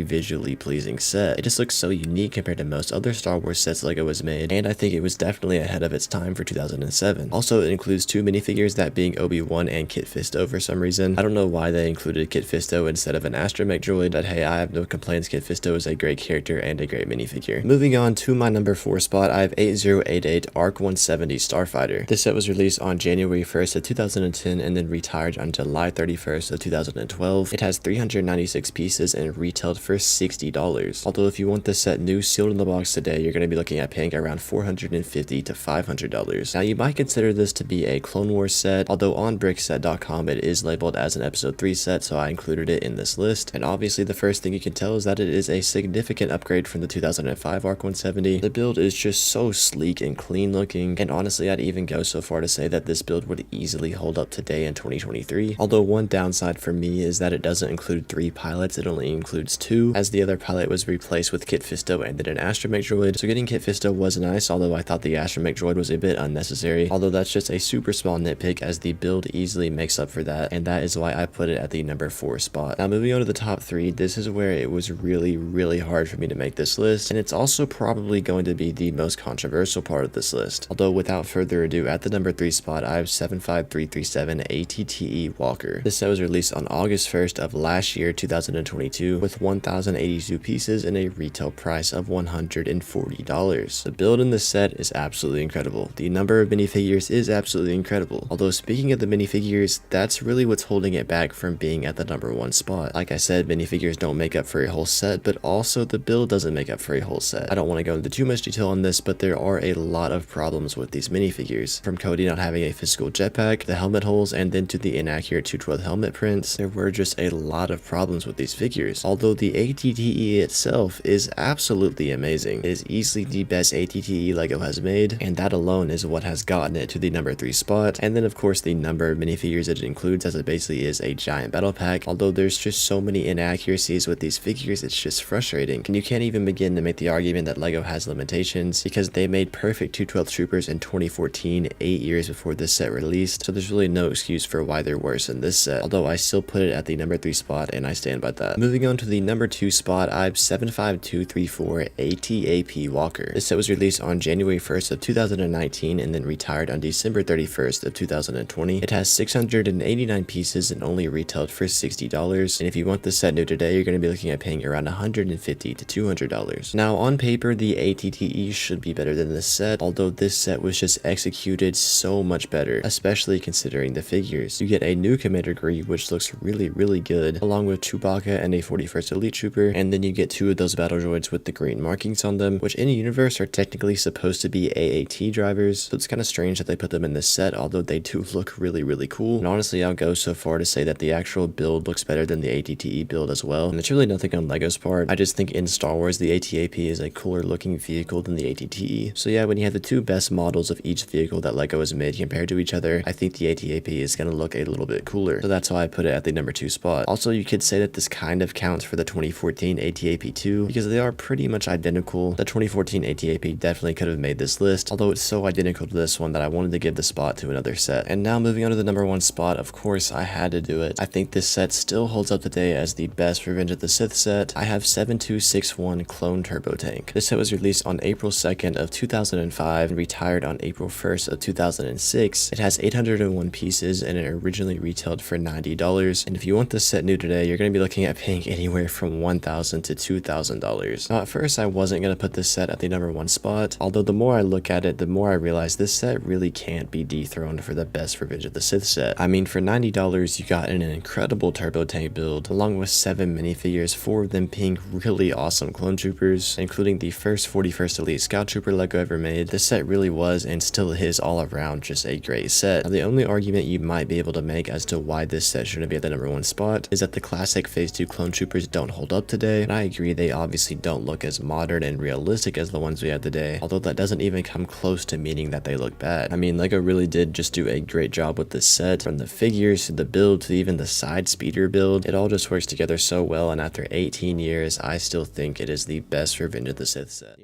visually pleasing set. It just looks so unique compared to most other Star Wars sets LEGO has made, and I think it was definitely ahead of its time for 2007. Also, it includes 2 minifigures, that being Obi-Wan and Kit Fisto for some reason. I don't know why they included Kit Fisto instead of an astromech droid, but hey, I have no complaints. Kit Fisto is a great character and a great minifigure. Moving on to my number 4 spot, I have 8088 ARC 170 Starfighter. This set was released on January 1st of 2010 and then retired on July 31st of 2012. It has 396 pieces and retailed for $60. Although if you want this set new sealed in the box today, you're going to be looking at paying around $450 to $500. Now you might consider this to be a Clone Wars set, although on brickset.com it is labeled as an episode 3 set, so I included it in this list. And obviously the first thing you can tell is that it is a significant upgrade from the 2005 ARC 170. The build is just so sleek and clean looking, and honestly I'd even go so far to say that this build would easily hold up today in 2023. Although one downside for me is that it doesn't include 3 pilots, it only includes 2, as the other pilot was replaced with Kit Fisto and then an astromech droid. So getting Kit Fisto was nice, although I thought the astromech droid was a bit unnecessary, although that's just a super small nitpick as the build easily makes up for that, and that is why I put it at the number 4 spot. Now moving on to the top 3, this is where it was really hard for me to make this list, and it's also probably going to be the most controversial part of this list. Although without further ado, at the number 3 spot, I have 75337 ATTE Walker. This set was released on August 1st of last year, 2022, with 1,082 pieces and a retail price of $140. The build in this set is absolutely incredible. The number of minifigures is absolutely incredible. Although speaking of the minifigures, that's really what's holding it back from being at the number 1 spot. Like I said, minifigures don't make up for a whole set, but also the build doesn't make up for a whole set. I don't want to go into too much detail on this, but there are a lot of problems with these minifigures. From Cody not having a physical jetpack, the helmet holes, and then to the inaccurate 212 helmet prints, there were just a lot of problems with these figures. Although the ATTE itself is absolutely amazing. It is easily the best ATTE LEGO has made, and that alone is what has gotten it to the number 3 spot. And then of course the number of minifigures it includes, as it basically is a giant battle pack. Although there's just so many inaccuracies with these figures, it's just frustrating. And you can't even begin to make the argument that LEGO has limitations, because they made perfect 212 troopers in 2014, 8 years before this set released, so there's really no excuse for why they're worse in this set. Although I still put it at the number 3 spot, and I stand by that. Moving on to the number 2 spot, I have 75234 ATAP Walker. This set was released on January 1st of 2019 and then retired on December 31st of 2020. It has 689 pieces and only retailed for $60. And if you want this set new today, you're going to be looking at paying around $150 to $200. Now on paper, the ATTE should be better than this set, although this set was just executed so much better, especially considering the figures. You get a new Commander Greed, which looks really good, along with Chewbacca and a 41st Elite Trooper, and then you get 2 of those battle droids with the green markings on them, which in the universe are technically supposed to be AAT drivers, so it's kind of strange that they put them in this set, although they do look really cool. And honestly, I'll go so far to say that the actual build looks better than the ATTE build as well, and it's really nothing on LEGO's part. I just think in Star Wars, the ATAP is a cooler looking vehicle than the ATTE. So yeah, when you have the 2 best models of each vehicle that LEGO has made compared to each other, I think the ATAP is going to look a little bit cooler. So that's why I put it at the number 2 spot. Also, you could say that this kind of counts for the 2014 ATAP2, because they are pretty much identical. The 2014 ATAP definitely could have made this list, although it's so identical to this one that I wanted to give the spot to another set. And now moving on to the number 1 spot, of course I had to do it. I think this set still holds up today as the best Revenge of the Sith set. I have 7261 Clone Turbo Tank. This set was released on April 2nd of 2005 and retired on April 1st of 2006. It has 801 pieces and it originally retailed for $90. And if you want this set new today, you're going to be looking at paying anywhere from $1,000 to $2,000. Now at first I wasn't going to put this set at the number 1 spot, although the more I look at it, it, the more I realize this set really can't be dethroned for the best Revenge of the Sith set. I mean, for $90, you got an incredible turbo tank build, along with 7 minifigures, 4 of them being really awesome clone troopers, including the first 41st Elite Scout Trooper LEGO ever made. This set really was, and still is, all around just a great set. Now, the only argument you might be able to make as to why this set shouldn't be at the #1 spot is that the classic Phase 2 clone troopers don't hold up today, and I agree they obviously don't look as modern and realistic as the ones we have today, although that doesn't even come close to meaning that they look bad. I mean, LEGO really did just do a great job with this set, from the figures to the build to even the side speeder build. It all just works together so well, and after 18 years, I still think it is the best Revenge of the Sith set.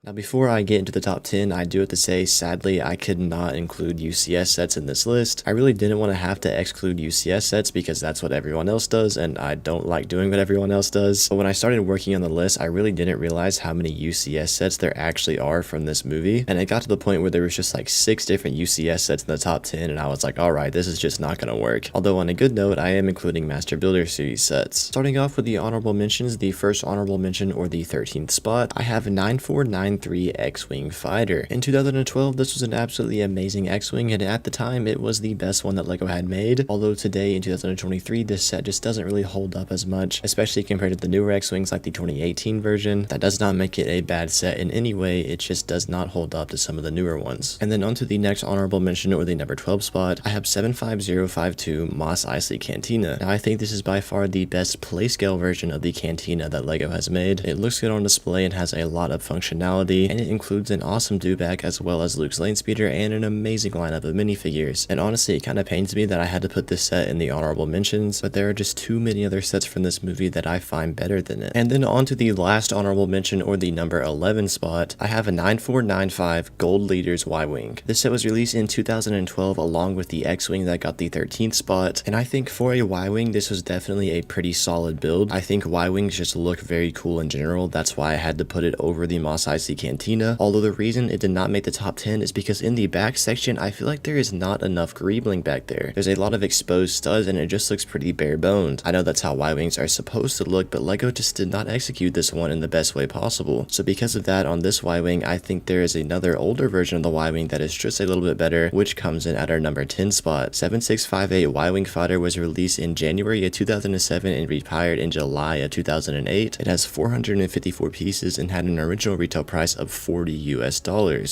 Now, before I get into the top 10, I do have to say, sadly, I could not include UCS sets in this list. I really didn't want to have to exclude UCS sets because that's what everyone else does, and I don't like doing what everyone else does. But when I started working on the list, I really didn't realize how many UCS sets there actually are from this movie, and it got to the point where there was just like 6 different UCS sets in the top 10, and I was like, alright, this is just not gonna work. Although on a good note, I am including Master Builder series sets. Starting off with the honorable mentions, the first honorable mention, or the 13th spot, I have 9493 X-Wing Fighter. In 2012, this was an absolutely amazing X-Wing, and at the time, it was the best one that LEGO had made. Although today, in 2023, this set just doesn't really hold up as much, especially compared to the newer X-Wings like the 2018 version. That does not make it a bad set in any way, it just does not hold up to some of the newer ones. And then onto the next honorable mention, or the number 12 spot, I have 75052 Mos Eisley Cantina. Now, I think this is by far the best playscale version of the Cantina that LEGO has made. It looks good on display and has a lot of functionality, and it includes an awesome dewback as well as Luke's lane speeder and an amazing lineup of minifigures. And honestly, it kind of pains me that I had to put this set in the honorable mentions, but there are just too many other sets from this movie that I find better than it. And then on to the last honorable mention, or the number 11 spot, I have a 9495 Gold Leaders Y-Wing. This set was released in 2012 along with the X-Wing that got the 13th spot, and I think for a Y-Wing, this was definitely a pretty solid build. I think Y-Wings just look very cool in general, that's why I had to put it over the Mos Eisley Cantina. Although the reason it did not make the top 10 is because in the back section, I feel like there is not enough greebling back there. There's a lot of exposed studs and it just looks pretty bare boned. I know that's how Y-Wings are supposed to look, but LEGO just did not execute this one in the best way possible. So because of that, on this Y-Wing, I think there is another older version of the Y-Wing that is just a little bit better, which comes in at our number 10 spot. 7658 Y-Wing Fighter was released in January of 2007 and retired in July of 2008. It has 454 pieces and had an original retail price of $40 US.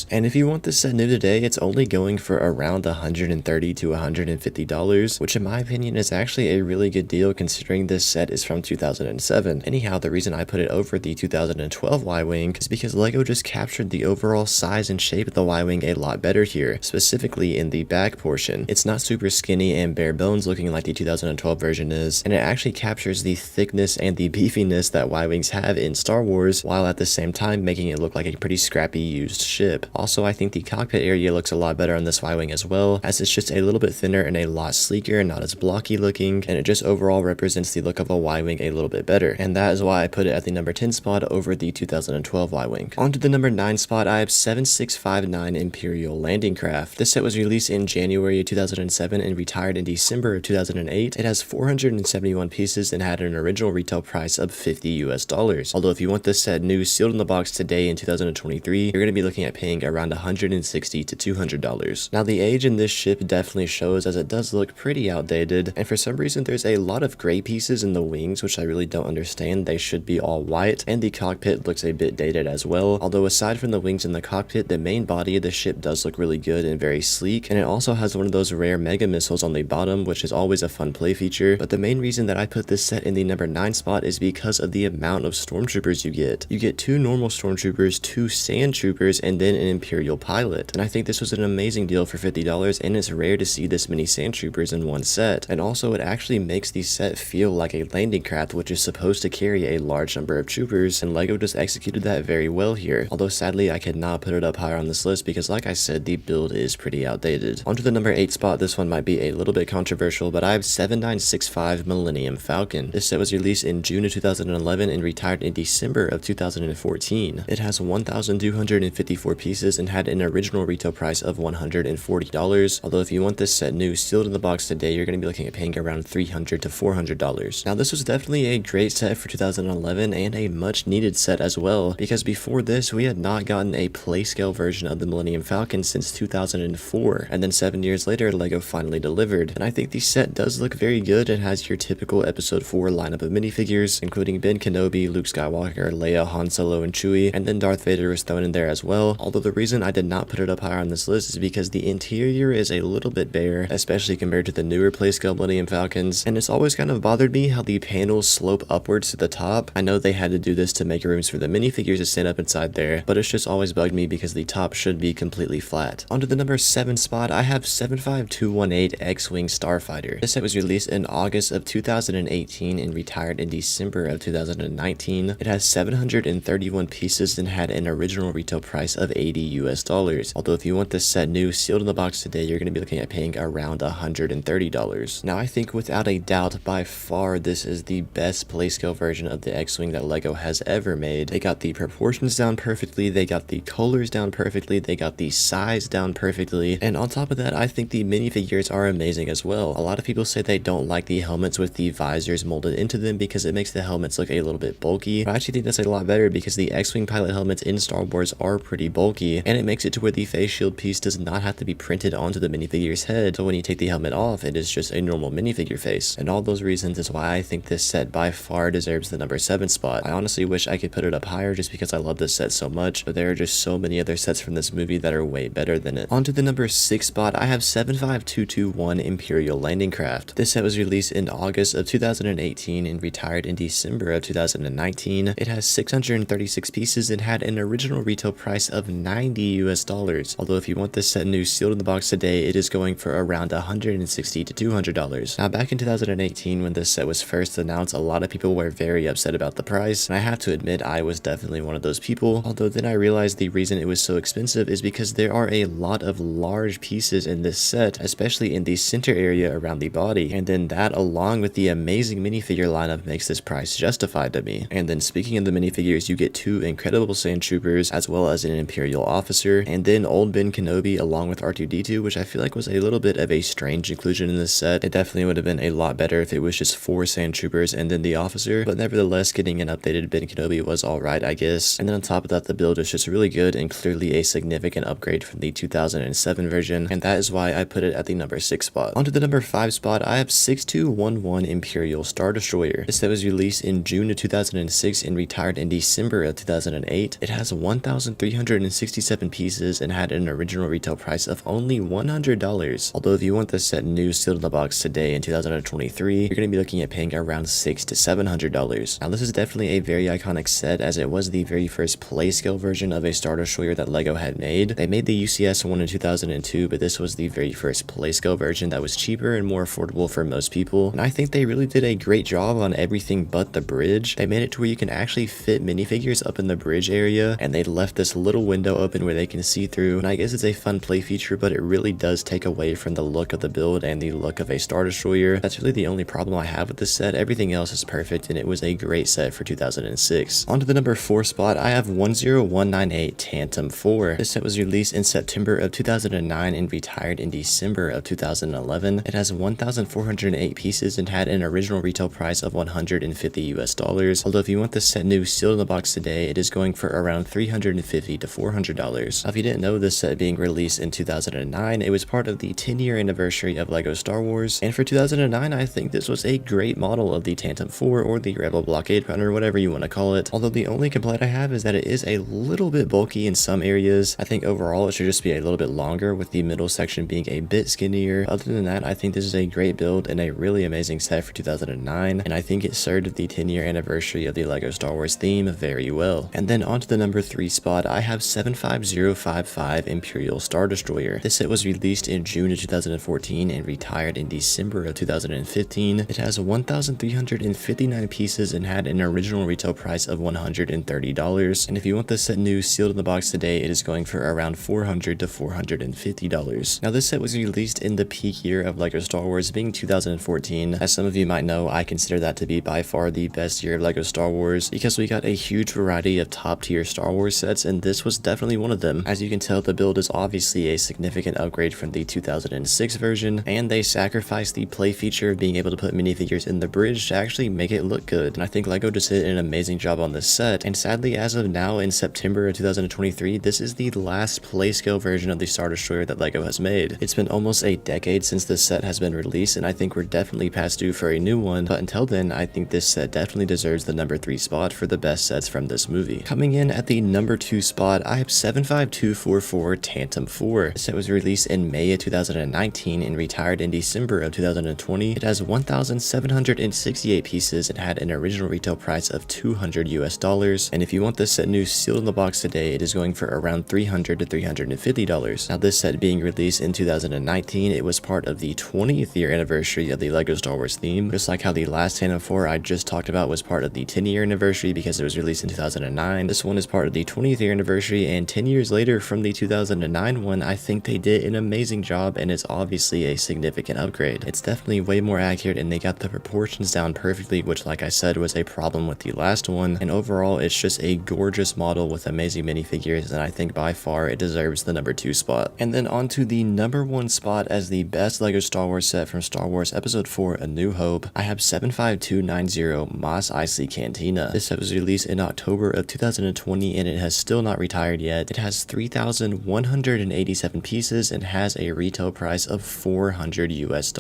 And if you want this set new today, it's only going for around $130 to $150, which in my opinion is actually a really good deal considering this set is from 2007. Anyhow, the reason I put it over the 2012 Y-Wing is because LEGO just captured the overall size and shape of the Y-Wing a lot better here, specifically in the back portion. It's not super skinny and bare bones looking like the 2012 version is, and it actually captures the thickness and the beefiness that Y-Wings have in Star Wars, while at the same time making it look like a pretty scrappy used ship. Also, I think the cockpit area looks a lot better on this Y-Wing as well, as it's just a little bit thinner and a lot sleeker and not as blocky looking, and it just overall represents the look of a Y-Wing a little bit better, and that is why I put it at the number 10 spot over the 2012 Y-Wing. On to the number 9 spot, I have 7659 Imperial Landing Craft. This set was released in January of 2007 and retired in December of 2008. It has 471 pieces and had an original retail price of $50 US. Although if you want this set new sealed in the box today in 2023, you're going to be looking at paying around $160 to $200. Now, the age in this ship definitely shows, as it does look pretty outdated, and for some reason there's a lot of gray pieces in the wings, which I really don't understand. They should be all white, and the cockpit looks a bit dated as well. Although aside from the wings and the cockpit, the main body of the ship does look really good and very sleek, and it also has one of those rare mega missiles on the bottom, which is always a fun play feature. But the main reason that I put this set in the number 9 spot is because of the amount of stormtroopers you get. You get 2 normal stormtroopers, 2 sand troopers, and then an Imperial pilot. And I think this was an amazing deal for $50, and it's rare to see this many sand troopers in one set. And also, it actually makes the set feel like a landing craft, which is supposed to carry a large number of troopers, and LEGO just executed that very well here. Although sadly, I could not put it up higher on this list because, like I said, the build is pretty outdated. Onto the number 8 spot, this one might be a little bit controversial, but I have 7965 Millennium Falcon. This set was released in June of 2011 and retired in December of 2014. It has 1,254 pieces and had an original retail price of $140. Although if you want this set new, sealed in the box today, you're going to be looking at paying around $300 to $400. Now this was definitely a great set for 2011 and a much needed set as well, because before this we had not gotten a play scale version of the Millennium Falcon since 2004, and then 7 years later LEGO finally delivered. And I think the set does look very good and has your typical episode 4 lineup of minifigures, including Ben Kenobi, Luke Skywalker, Leia, Han Solo, and Chewie, and then Darth Vader was thrown in there as well. Although the reason I did not put it up higher on this list is because the interior is a little bit bare, especially compared to the newer play scale Millennium Falcons, and it's always kind of bothered me how the panels slope upwards to the top. I know they had to do this to make rooms for the minifigures to stand up inside there, but it's just always bugged me because the top should be completely flat. Onto the number 7 spot, I have 75218 X-Wing Starfighter. This set was released in August of 2018 and retired in December of 2019. It has 731 pieces and had an original retail price of $80. Although if you want this set new, sealed in the box today, you're going to be looking at paying around $130. Now I think without a doubt, by far, this is the best play scale version of the X-Wing that LEGO has ever made. They got the proportions down perfectly, they got the colors down perfectly, they got the size down perfectly, and on top of that, I think the minifigures are amazing as well. A lot of people say they don't like the helmets with the visors molded into them because it makes the helmets look a little bit bulky, but I actually think that's a lot better because the X-Wing pilot helmets in Star Wars are pretty bulky, and it makes it to where the face shield piece does not have to be printed onto the minifigure's head, so when you take the helmet off, it is just a normal minifigure face. And all those reasons is why I think this set by far deserves the number 7 spot. I honestly wish I could put it up higher just because I love this set so much, but there are just so many other sets from this movie that are way better than it. Onto the number 6 spot, I have 75221 Imperial Landing Craft. This set was released in August of 2018 and retired in December of 2019. It has 636 pieces and had an original retail price of $90. Although if you want this set new, sealed in the box today, it is going for around $160 to $200. Now back in 2018 when this set was first announced, a lot of people were very upset about the price, and I have to admit I was definitely one of those people. Although then I realized the reason it was so expensive is because there are a lot of large pieces in this set, especially in the center area around the body, and then that along with the amazing minifigure lineup makes this price justified to me. And then speaking of the minifigures, you get 2 incredible sand troopers as well as an Imperial officer, and then old Ben Kenobi along with R2-D2, which I feel like was a little bit of a strange inclusion in this set. It definitely would have been a lot better if it was just 4 sand troopers and then the officer, but nevertheless getting an updated Ben Kenobi was alright, I guess. And then on top of that, the build is just really good and clearly a significant upgrade from the 2007 version, and that is why I put it at the number 6 spot. Onto the number 5 spot, I have 6211 Imperial Star Destroyer. This set was released in June of 2006 and retired in December of 2008. It has 1,367 pieces and had an original retail price of only $100. Although if you want this set new, sealed in the box today in 2023, you're going to be looking at paying around $600 to $700. Now this is definitely a very iconic set as it was the very first play scale version of a Star Destroyer that LEGO had made. They made the UCS one in 2002, but this was the very first play scale version that was cheaper and more affordable for most people, and I think they really did a great job on everything but the bridge. They made it to where you can actually fit minifigures up in the bridge area, and they left this little window open where they can see through, and I guess it's a fun play feature, but it really does take away from the look of the build and the look of a Star Destroyer. That's really the only problem I have with this set. Everything else is perfect, and it was a great set for 2006. Onto the number 4 spot, I have 10198 Phantom 4. This set was released in September of 2009 and retired in December of 2011. It has 1,408 pieces and had an original retail price of $150. Although if you want this set new, sealed in the box today, it is going for around $350 to $400. Now if you didn't know, this set being released in 2009, it was part of the 10-year anniversary of LEGO Star Wars, and for 2009 I think this was a great model of the Phantom 4 or the Rebel Blockade Runner, whatever you want to call it. Although the only complaint I have is that it is a little bit bulky in some areas. I think overall it should just be a little bit longer, with the middle section being a bit skinnier. Other than that, I think this is a great build and a really amazing set for 2009, and I think it served the 10-year anniversary of the LEGO Star Wars theme very well. And then onto the number 3 spot, I have 75055 Imperial Star Destroyer. This set was released in June of 2014 and retired in December of 2015. It has 1,359 pieces and had an original retail price of $130. And if you want this set new, sealed in the box today, it is going for around $400 to $450. Now this set was released in the peak year of LEGO Star Wars, being 2014. As some of you might know, I consider that to be by far the best year of LEGO Star Wars because we got a huge variety of top tier tier Star Wars sets, and this was definitely one of them. As you can tell, the build is obviously a significant upgrade from the 2006 version, and they sacrificed the play feature of being able to put minifigures in the bridge to actually make it look good. And I think LEGO just did an amazing job on this set, and sadly, as of now in September of 2023, this is the last play scale version of the Star Destroyer that LEGO has made. It's been almost a decade since this set has been released, and I think we're definitely past due for a new one, but until then, I think this set definitely deserves the number 3 spot for the best sets from this movie. Coming in at the number 2 spot, I have 75244 Tantum 4. This set was released in May of 2019 and retired in December of 2020. It has 1,768 pieces and had an original retail price of $200 US, and if you want this set new sealed in the box today, it is going for around $300 to $350. Now, this set being released in 2019, it was part of the 20th year anniversary of the LEGO Star Wars theme, just like how the last Tantum 4 I just talked about was part of the 10-year anniversary because it was released in 2009. This one is part of the 20th year anniversary, and 10 years later from the 2009 one, I think they did an amazing job, and it's obviously a significant upgrade. It's definitely way more accurate, and they got the proportions down perfectly, which, like I said, was a problem with the last one, and overall it's just a gorgeous model with amazing minifigures, and I think by far it deserves the number 2 spot. And then on to the number 1 spot as the best LEGO Star Wars set from Star Wars Episode 4 A New Hope, I have 75290 Mos Eisley Cantina. This set was released in October of 2020 and it has still not retired yet. It has 3,187 pieces and has a retail price of $400 US.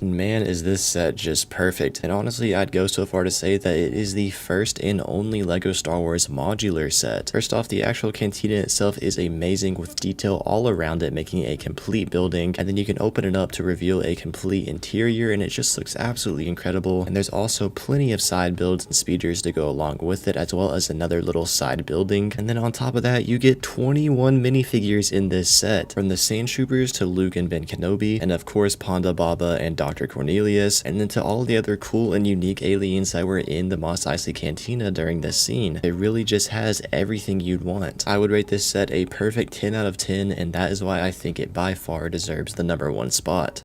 Man, is this set just perfect. And honestly, I'd go so far to say that it is the first and only LEGO Star Wars modular set. First off, the actual cantina itself is amazing with detail all around it, making a complete building, and then you can open it up to reveal a complete interior, and it just looks absolutely incredible. And there's also plenty of side builds and speeders to go along with it, as well as another little side building. And then on top of that, you get 21 minifigures in this set, from the Sand Troopers to Luke and Ben Kenobi, and of course Ponda Baba and Dr. Cornelius, and then to all the other cool and unique aliens that were in the Mos Eisley Cantina during this scene. It really just has everything you'd want. I would rate this set a perfect 10 out of 10, and that is why I think it by far deserves the number 1 spot.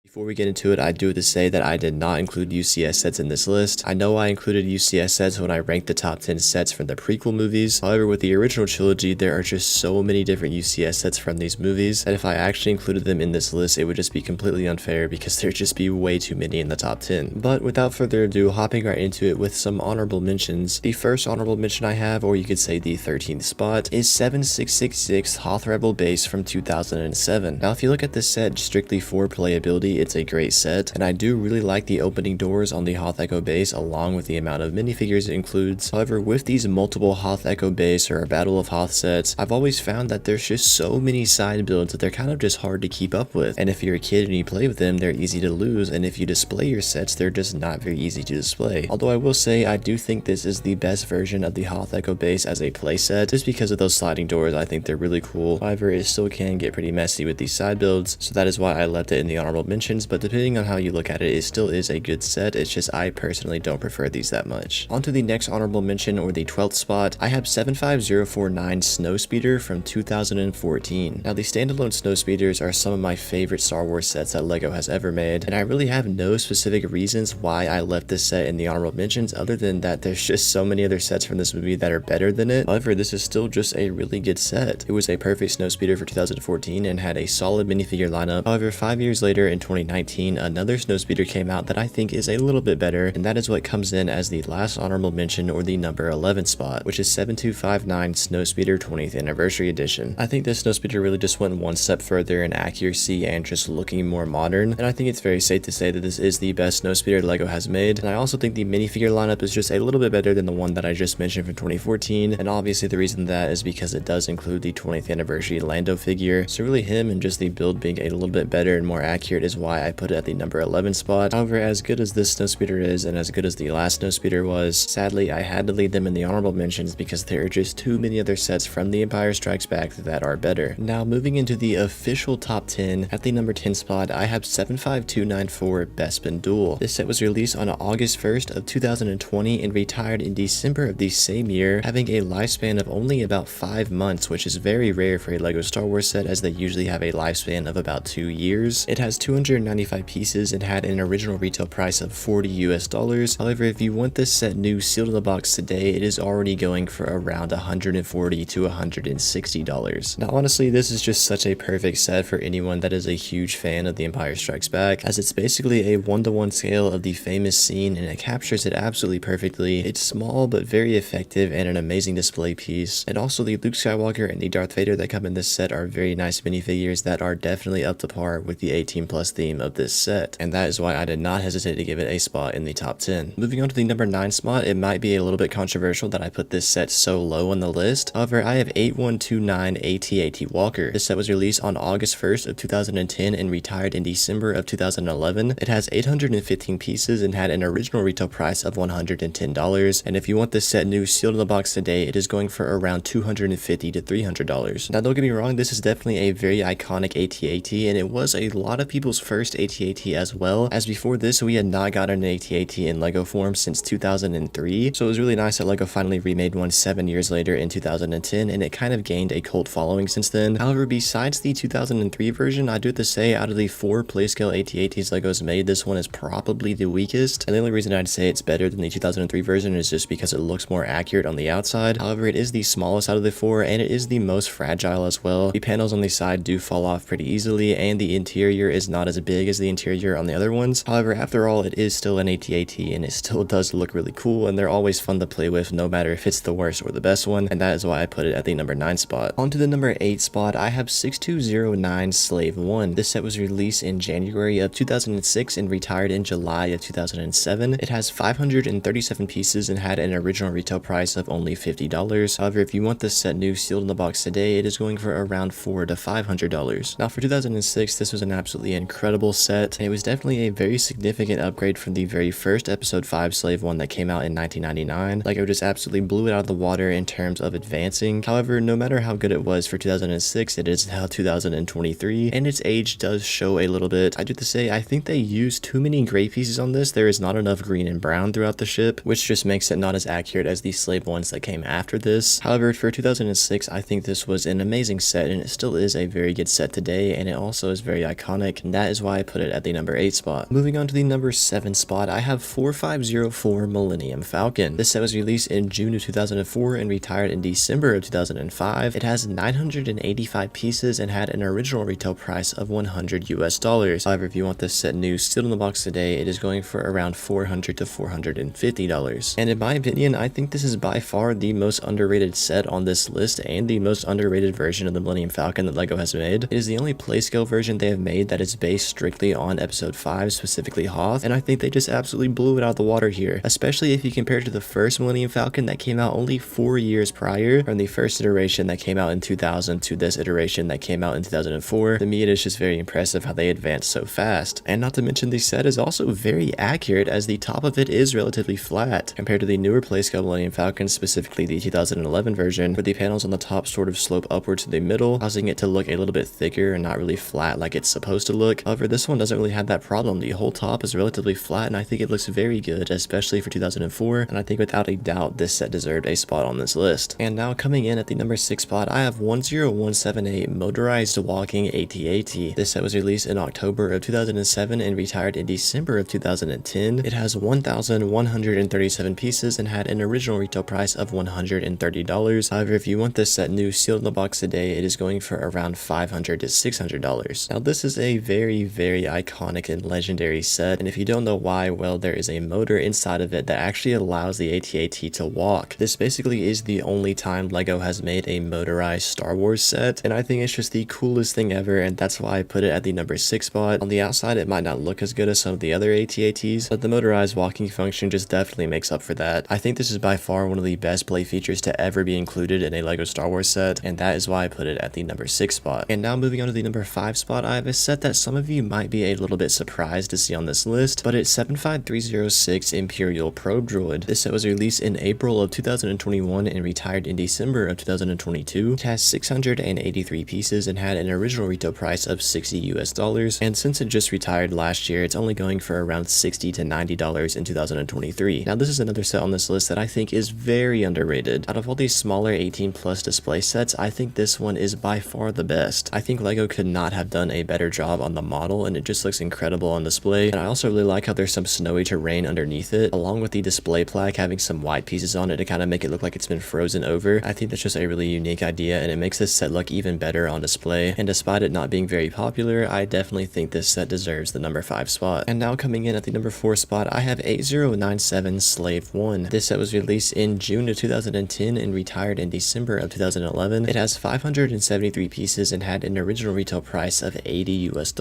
Before we get into it, I do have to say that I did not include UCS sets in this list. I know I included UCS sets when I ranked the top 10 sets from the prequel movies. However, with the original trilogy, there are just so many different UCS sets from these movies that if I actually included them in this list, it would just be completely unfair because there'd just be way too many in the top 10. But without further ado, hopping right into it with some honorable mentions. The first honorable mention I have, or you could say the 13th spot, is 7666 Hoth Rebel Base from 2007. Now, if you look at this set strictly for playability, it's a great set, and I do really like the opening doors on the Hoth Echo base along with the amount of minifigures it includes. However, with these multiple Hoth Echo base or Battle of Hoth sets, I've always found that there's just so many side builds that they're kind of just hard to keep up with, and if you're a kid and you play with them, they're easy to lose, and if you display your sets, they're just not very easy to display. Although I will say I do think this is the best version of the Hoth Echo base as a playset, just because of those sliding doors. I think they're really cool. However, it still can get pretty messy with these side builds, so that is why I left it in the honorable mentions, but depending on how you look at it, it still is a good set. It's just I personally don't prefer these that much. On to the next honorable mention, or the 12th spot, I have 75049 Snowspeeder from 2014. Now, the standalone Snowspeeders are some of my favorite Star Wars sets that LEGO has ever made, and I really have no specific reasons why I left this set in the honorable mentions other than that there's just so many other sets from this movie that are better than it. However, this is still just a really good set. It was a perfect Snowspeeder for 2014 and had a solid minifigure lineup. However, 5 years later in 2019, another Snowspeeder came out that I think is a little bit better, and that is what comes in as the last honorable mention, or the number 11 spot, which is 7259 Snowspeeder 20th Anniversary Edition. I think this Snowspeeder really just went one step further in accuracy and just looking more modern, and I think it's very safe to say that this is the best Snowspeeder LEGO has made, and I also think the minifigure lineup is just a little bit better than the one that I just mentioned from 2014, and obviously the reason that is because it does include the 20th Anniversary Lando figure, so really him and just the build being a little bit better and more accurate is why I put it at the number 11 spot. However, as good as this Snowspeeder is and as good as the last Snowspeeder was, sadly I had to leave them in the honorable mentions because there are just too many other sets from The Empire Strikes Back that are better. Now, moving into the official top 10, at the number 10 spot, I have 75294 Bespin Duel. This set was released on August 1st of 2020 and retired in December of the same year, having a lifespan of only about 5 months, which is very rare for a LEGO Star Wars set as they usually have a lifespan of about 2 years. It has 595 pieces and had an original retail price of $40 US. However, if you want this set new sealed in the box today, it is already going for around $140 to $160. Now honestly, this is just such a perfect set for anyone that is a huge fan of The Empire Strikes Back, as it's basically a 1-to-1 scale of the famous scene and it captures it absolutely perfectly. It's small but very effective and an amazing display piece. And also the Luke Skywalker and the Darth Vader that come in this set are very nice minifigures that are definitely up to par with the 18+ theme of this set, and that is why I did not hesitate to give it a spot in the top 10. Moving on to the number 9 spot, it might be a little bit controversial that I put this set so low on the list. However, I have 8129 AT-AT Walker. This set was released on August 1st of 2010 and retired in December of 2011. It has 815 pieces and had an original retail price of $110, and if you want this set new sealed in the box today, it is going for around $250 to $300. Now don't get me wrong, this is definitely a very iconic AT-AT, and it was a lot of people's first AT-AT as well, as before this we had not gotten an AT-AT in LEGO form since 2003, so it was really nice that LEGO finally remade one 7 years later in 2010, and it kind of gained a cult following since then. However, besides the 2003 version, I do have to say out of the 4 playscale AT-ATs LEGO's made, this one is probably the weakest, and the only reason I'd say it's better than the 2003 version is just because it looks more accurate on the outside. However, it is the smallest out of the 4, and it is the most fragile as well. The panels on the side do fall off pretty easily, and the interior is not as big as the interior on the other ones. However, after all, it is still an AT-AT, and it still does look really cool, and they're always fun to play with no matter if it's the worst or the best one, and that is why I put it at the number 9 spot. On to the number 8 spot, I have 6209 Slave 1. This set was released in January of 2006 and retired in July of 2007. It has 537 pieces and had an original retail price of only $50. However, if you want this set new sealed in the box today, it is going for around $400 to $500. Now for 2006, this was an absolutely incredible set, and it was definitely a very significant upgrade from the very first episode 5 Slave 1 that came out in 1999. LEGO just absolutely blew it out of the water in terms of advancing. However, no matter how good it was for 2006, it is now 2023, and its age does show a little bit. I do have to say, I think they used too many gray pieces on this. There is not enough green and brown throughout the ship, which just makes it not as accurate as the Slave ones that came after this. However, for 2006, I think this was an amazing set, and it still is a very good set today, and it also is very iconic, and that is why I put it at the number 8 spot. Moving on to the number 7 spot, I have 4504 Millennium Falcon. This set was released in June of 2004 and retired in December of 2005. It has 985 pieces and had an original retail price of $100 US. However, if you want this set new sealed in the box today, it is going for around $400 to $450. And in my opinion, I think this is by far the most underrated set on this list and the most underrated version of the Millennium Falcon that LEGO has made. It is the only playscale version they have made that is based strictly on episode 5, specifically Hoth, and I think they just absolutely blew it out of the water here, especially if you compare it to the first Millennium Falcon that came out only 4 years prior, from the first iteration that came out in 2000 to this iteration that came out in 2004. To me, it is just very impressive how they advanced so fast. And not to mention, the set is also very accurate, as the top of it is relatively flat compared to the newer playscale Millennium Falcon, specifically the 2011 version, where the panels on the top sort of slope upwards to the middle, causing it to look a little bit thicker and not really flat like it's supposed to look. However, this one doesn't really have that problem. The whole top is relatively flat, and I think it looks very good, especially for 2004, and I think without a doubt this set deserved a spot on this list. And now coming in at the number 6 spot, I have 10178 Motorized Walking AT-AT. This set was released in October of 2007 and retired in December of 2010. It has 1,137 pieces and had an original retail price of $130. However, if you want this set new sealed in the box today, it is going for around $500 to $600. Now this is a very iconic and legendary set, and if you don't know why, well, there is a motor inside of it that actually allows the AT-AT to walk. This basically is the only time LEGO has made a motorized Star Wars set, and I think it's just the coolest thing ever, and that's why I put it at the number 6 spot. On the outside, it might not look as good as some of the other AT-ATs, but the motorized walking function just definitely makes up for that. I think this is by far one of the best play features to ever be included in a LEGO Star Wars set, and that is why I put it at the number 6 spot. And now moving on to the number 5 spot, I have a set that some of you might be a little bit surprised to see on this list, but it's 75306 Imperial Probe Droid. This set was released in April of 2021 and retired in December of 2022. It has 683 pieces and had an original retail price of $60 US, and since it just retired last year, it's only going for around $60 to $90 in 2023. Now this is another set on this list that I think is very underrated. Out of all these smaller 18+ display sets, I think this one is by far the best. I think LEGO could not have done a better job on the model model, and it just looks incredible on display. And I also really like how there's some snowy terrain underneath it, along with the display plaque having some white pieces on it to kind of make it look like it's been frozen over. I think that's just a really unique idea, and it makes this set look even better on display. And despite it not being very popular, I definitely think this set deserves the number 5 spot. And now coming in at the number 4 spot, I have 8097 Slave 1. This set was released in June of 2010 and retired in December of 2011. It has 573 pieces and had an original retail price of $80 US.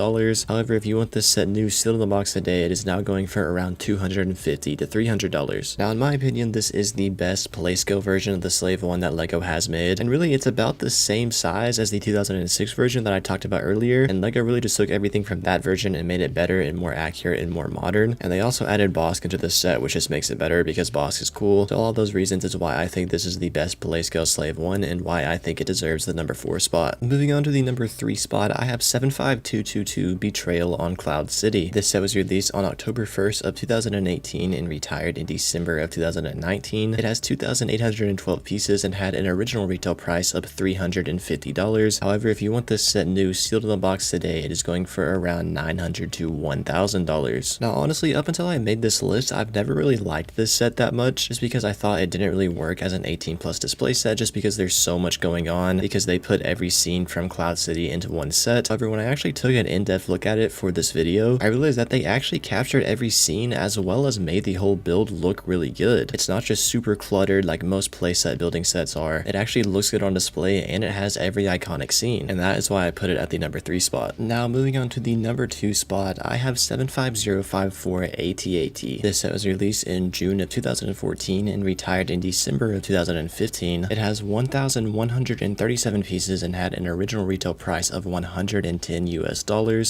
However, if you want this set new sealed in the box today, it is now going for around $250 to $300. Now, in my opinion, this is the best play scale version of the Slave 1 that LEGO has made, and really it's about the same size as the 2006 version that I talked about earlier, and LEGO really just took everything from that version and made it better and more accurate and more modern. And they also added Bosk into the set, which just makes it better because Bosk is cool. So all of those reasons is why I think this is the best play scale Slave 1 and why I think it deserves the number 4 spot. Moving on to the number 3 spot, I have 75222 Betrayal on Cloud City. This set was released on October 1st of 2018 and retired in December of 2019. It has 2,812 pieces and had an original retail price of $350. However, if you want this set new sealed in the box today, it is going for around $900 to $1,000. Now, honestly, up until I made this list, I've never really liked this set that much, just because I thought it didn't really work as an 18 plus display set, just because there's so much going on, because they put every scene from Cloud City into one set. However, when I actually took an in-depth look at it for this video, I realized that they actually captured every scene as well as made the whole build look really good. It's not just super cluttered like most playset building sets are. It actually looks good on display and it has every iconic scene, and that is why I put it at the number 3 spot. Now moving on to the number 2 spot, I have 75054 AT-AT. This set was released in June of 2014 and retired in December of 2015. It has 1,137 pieces and had an original retail price of $110 US.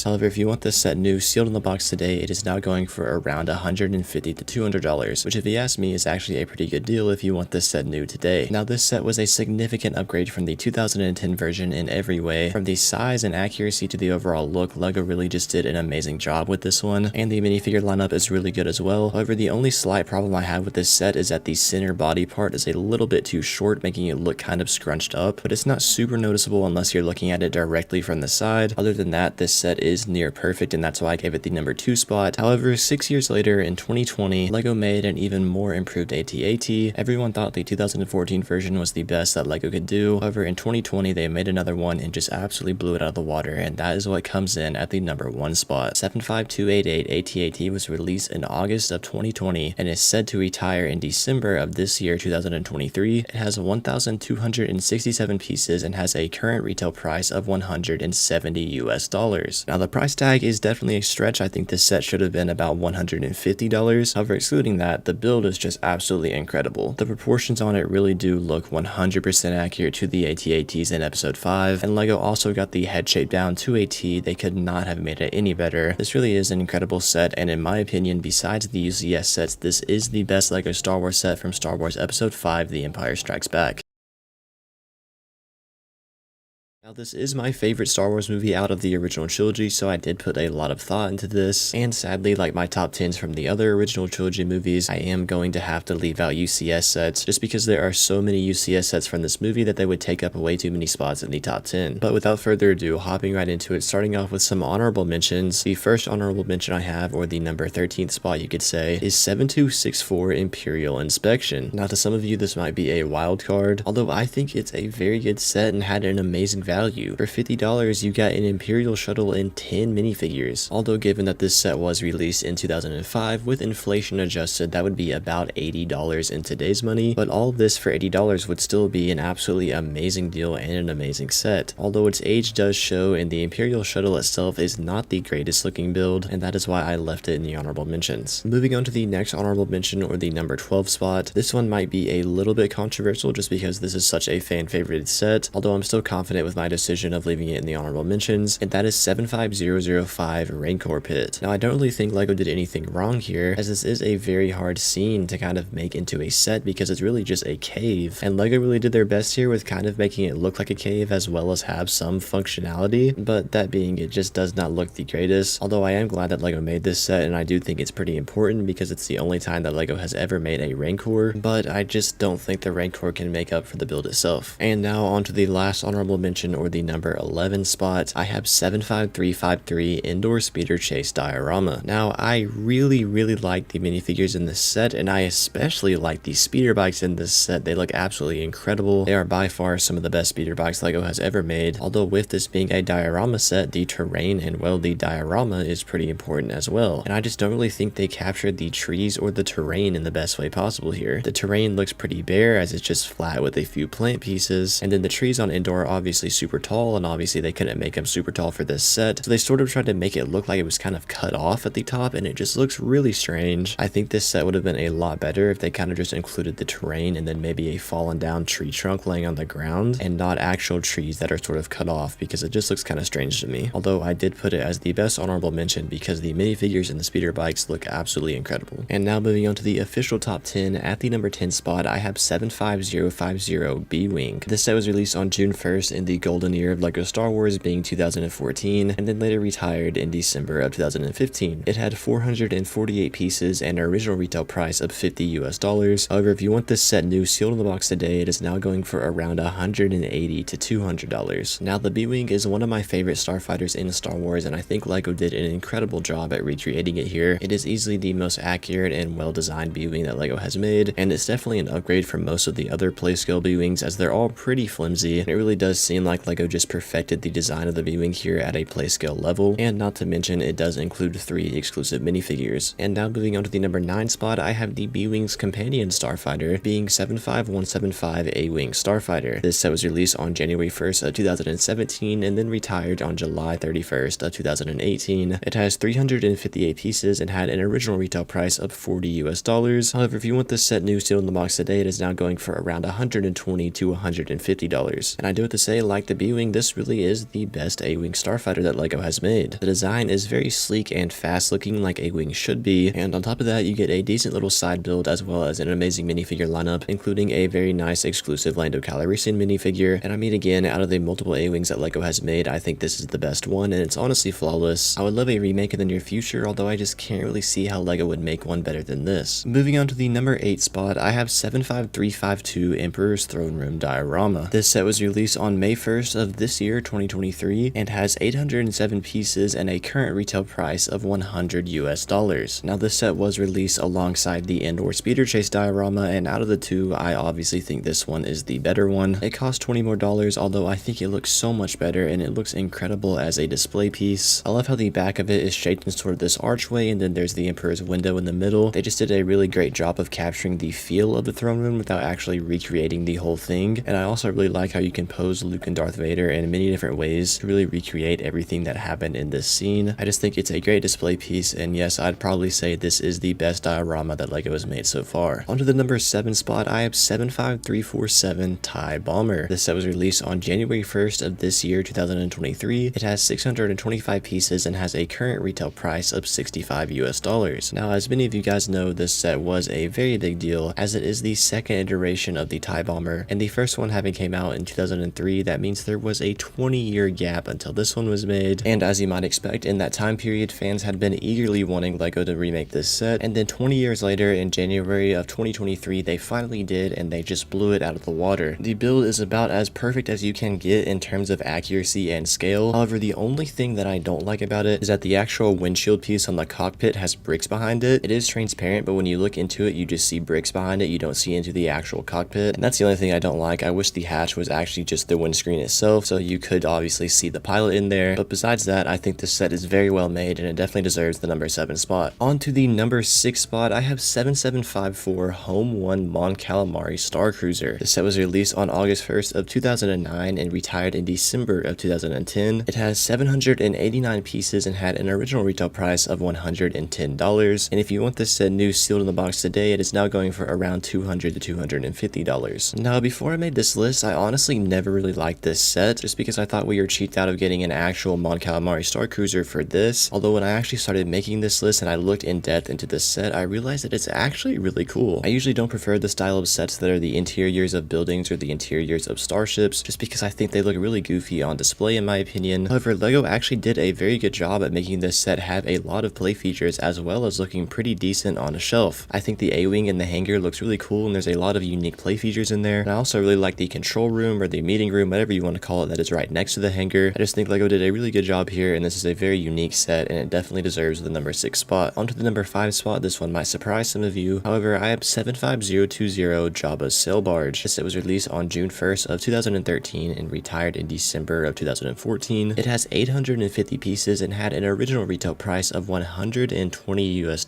However, if you want this set new sealed in the box today, it is now going for around $150 to $200, which if you ask me is actually a pretty good deal if you want this set new today. Now, this set was a significant upgrade from the 2010 version in every way. From the size and accuracy to the overall look, LEGO really just did an amazing job with this one, and the minifigure lineup is really good as well. However, the only slight problem I have with this set is that the center body part is a little bit too short, making it look kind of scrunched up, but it's not super noticeable unless you're looking at it directly from the side. Other than that, this set is near perfect, and that's why I gave it the number 2 spot. However, 6 years later in 2020, LEGO made an even more improved AT-AT. Everyone thought the 2014 version was the best that LEGO could do. However, in 2020, they made another one and just absolutely blew it out of the water, and that is what comes in at the number 1 spot. 75288 AT-AT was released in August of 2020 and is said to retire in December of this year, 2023. It has 1,267 pieces and has a current retail price of $170 US. Now, the price tag is definitely a stretch. I think this set should have been about $150. However, excluding that, the build is just absolutely incredible. The proportions on it really do look 100% accurate to the AT-ATs in episode 5, and LEGO also got the head shape down to a T. They could not have made it any better. This really is an incredible set, and in my opinion, besides the UCS sets, this is the best LEGO Star Wars set from Star Wars Episode 5, The Empire Strikes Back. Now, this is my favorite Star Wars movie out of the original trilogy, so I did put a lot of thought into this, and sadly, like my top 10s from the other original trilogy movies, I am going to have to leave out UCS sets, just because there are so many UCS sets from this movie that they would take up way too many spots in the top 10. But without further ado, hopping right into it, starting off with some honorable mentions. The first honorable mention I have, or the number 13th spot you could say, is 7264 Imperial Inspection. Now, to some of you, this might be a wild card, although I think it's a very good set and had an amazing value. For $50, you got an Imperial shuttle and 10 minifigures. Although given that this set was released in 2005, with inflation adjusted, that would be about $80 in today's money, but all of this for $80 would still be an absolutely amazing deal and an amazing set. Although its age does show, and the Imperial shuttle itself is not the greatest looking build, and that is why I left it in the honorable mentions. Moving on to the next honorable mention, or the number 12 spot. This one might be a little bit controversial just because this is such a fan favorite set, although I'm still confident with my decision of leaving it in the honorable mentions, and that is 75005 Rancor Pit. Now, I don't really think LEGO did anything wrong here, as this is a very hard scene to kind of make into a set because it's really just a cave, and LEGO really did their best here with kind of making it look like a cave as well as have some functionality, but that being, it just does not look the greatest. Although I am glad that LEGO made this set, and I do think it's pretty important because it's the only time that LEGO has ever made a Rancor, but I just don't think the Rancor can make up for the build itself. And now on to the last honorable mention, 10 or the number 11 spot, I have 75353 Indoor Speeder Chase Diorama. Now, I really like the minifigures in this set, and I especially like the speeder bikes in this set. They look absolutely incredible. They are by far some of the best speeder bikes LEGO has ever made, although with this being a diorama set, the terrain and, well, the diorama is pretty important as well. And I just don't really think they captured the trees or the terrain in the best way possible here. The terrain looks pretty bare as it's just flat with a few plant pieces, and then the trees on Indoor are obviously super tall, and obviously they couldn't make them super tall for this set, so they sort of tried to make it look like it was kind of cut off at the top, and it just looks really strange. I think this set would have been a lot better if they kind of just included the terrain and then maybe a fallen down tree trunk laying on the ground and not actual trees that are sort of cut off, because it just looks kind of strange to me. Although I did put it as the best honorable mention because the minifigures and the speeder bikes look absolutely incredible. And now moving on to the official top 10, at the number 10 spot I have 75050 B-Wing. This set was released on June 1st in the golden year of LEGO Star Wars, being 2014, and then later retired in December of 2015. It had 448 pieces and an original retail price of $50 US. However, if you want this set new sealed in the box today, it is now going for around $180 to $200. Now, the B-Wing is one of my favorite starfighters in Star Wars, and I think LEGO did an incredible job at recreating it here. It is easily the most accurate and well-designed B-Wing that LEGO has made, and it's definitely an upgrade from most of the other playscale B-Wings, as they're all pretty flimsy. It really does seem like LEGO just perfected the design of the B-Wing here at a playscale level, and not to mention it does include 3 exclusive minifigures. And now moving on to the number 9 spot, I have the B-Wing's companion starfighter, being 75175 A-Wing Starfighter. This set was released on January 1st of 2017 and then retired on July 31st of 2018. It has 358 pieces and had an original retail price of $40 US. However, if you want this set new sealed in the box today, it is now going for around $120 to $150. And I do have to say, like the B-Wing, this really is the best A-Wing starfighter that LEGO has made. The design is very sleek and fast looking like A-Wing should be, and on top of that you get a decent little side build as well as an amazing minifigure lineup, including a very nice exclusive Lando Calrissian minifigure. And I mean, again, out of the multiple A-Wings that LEGO has made, I think this is the best one, and it's honestly flawless. I would love a remake in the near future, although I just can't really see how LEGO would make one better than this. Moving on to the number 8 spot, I have 75352 Emperor's Throne Room Diorama. This set was released on May 1st of this year, 2023, and has 807 pieces and a current retail price of $100 US. Now, this set was released alongside the Indoor Speeder Chase Diorama, and out of the two, I obviously think this one is the better one. It cost $20 more, although I think it looks so much better, and it looks incredible as a display piece. I love how the back of it is shaped in sort of this archway, and then there's the Emperor's window in the middle. They just did a really great job of capturing the feel of the throne room without actually recreating the whole thing. And I also really like how you can pose Luke and Darth Vader in many different ways to really recreate everything that happened in this scene. I just think it's a great display piece, and yes, I'd probably say this is the best diorama that LEGO has made so far. Onto the number 7 spot, I have 75347 TIE Bomber. This set was released on January 1st of this year, 2023. It has 625 pieces and has a current retail price of $65 US. Now, as many of you guys know, this set was a very big deal, as it is the second iteration of the TIE Bomber, and the first one having came out in 2003, that means there was a 20-year gap until this one was made. And as you might expect, in that time period, fans had been eagerly wanting LEGO to remake this set, and then 20 years later, in January of 2023, they finally did, and they just blew it out of the water. The build is about as perfect as you can get in terms of accuracy and scale. However, the only thing that I don't like about it is that the actual windshield piece on the cockpit has bricks behind it. It is transparent, but when you look into it, you just see bricks behind it. You don't see into the actual cockpit, and that's the only thing I don't like. I wish the hatch was actually just the windscreen itself, so you could obviously see the pilot in there. But besides that, I think this set is very well made, and it definitely deserves the number 7 spot. On to the number 6 spot, I have 7754 Home 1 Mon Calamari Star Cruiser. This set was released on August 1st of 2009 and retired in December of 2010. It has 789 pieces and had an original retail price of $110. And if you want this set new sealed in the box today, it is now going for around $200 to $250. Now, before I made this list, I honestly never really liked this set, just because I thought we were cheaped out of getting an actual Mon Calamari Star Cruiser for this. Although when I actually started making this list and I looked in depth into this set, I realized that it's actually really cool. I usually don't prefer the style of sets that are the interiors of buildings or the interiors of starships, just because I think they look really goofy on display in my opinion. However, LEGO actually did a very good job at making this set have a lot of play features as well as looking pretty decent on a shelf. I think the A-Wing in the hangar looks really cool, and there's a lot of unique play features in there. And I also really like the control room or the meeting room, whatever you want to call it, that is right next to the hanger. I just think LEGO did a really good job here, and this is a very unique set, and it definitely deserves the number 6 spot. Onto the number 5 spot, this one might surprise some of you. However, I have 75020 Jabba's Sail Barge. This set was released on June 1st of 2013 and retired in December of 2014. It has 850 pieces and had an original retail price of $120 US.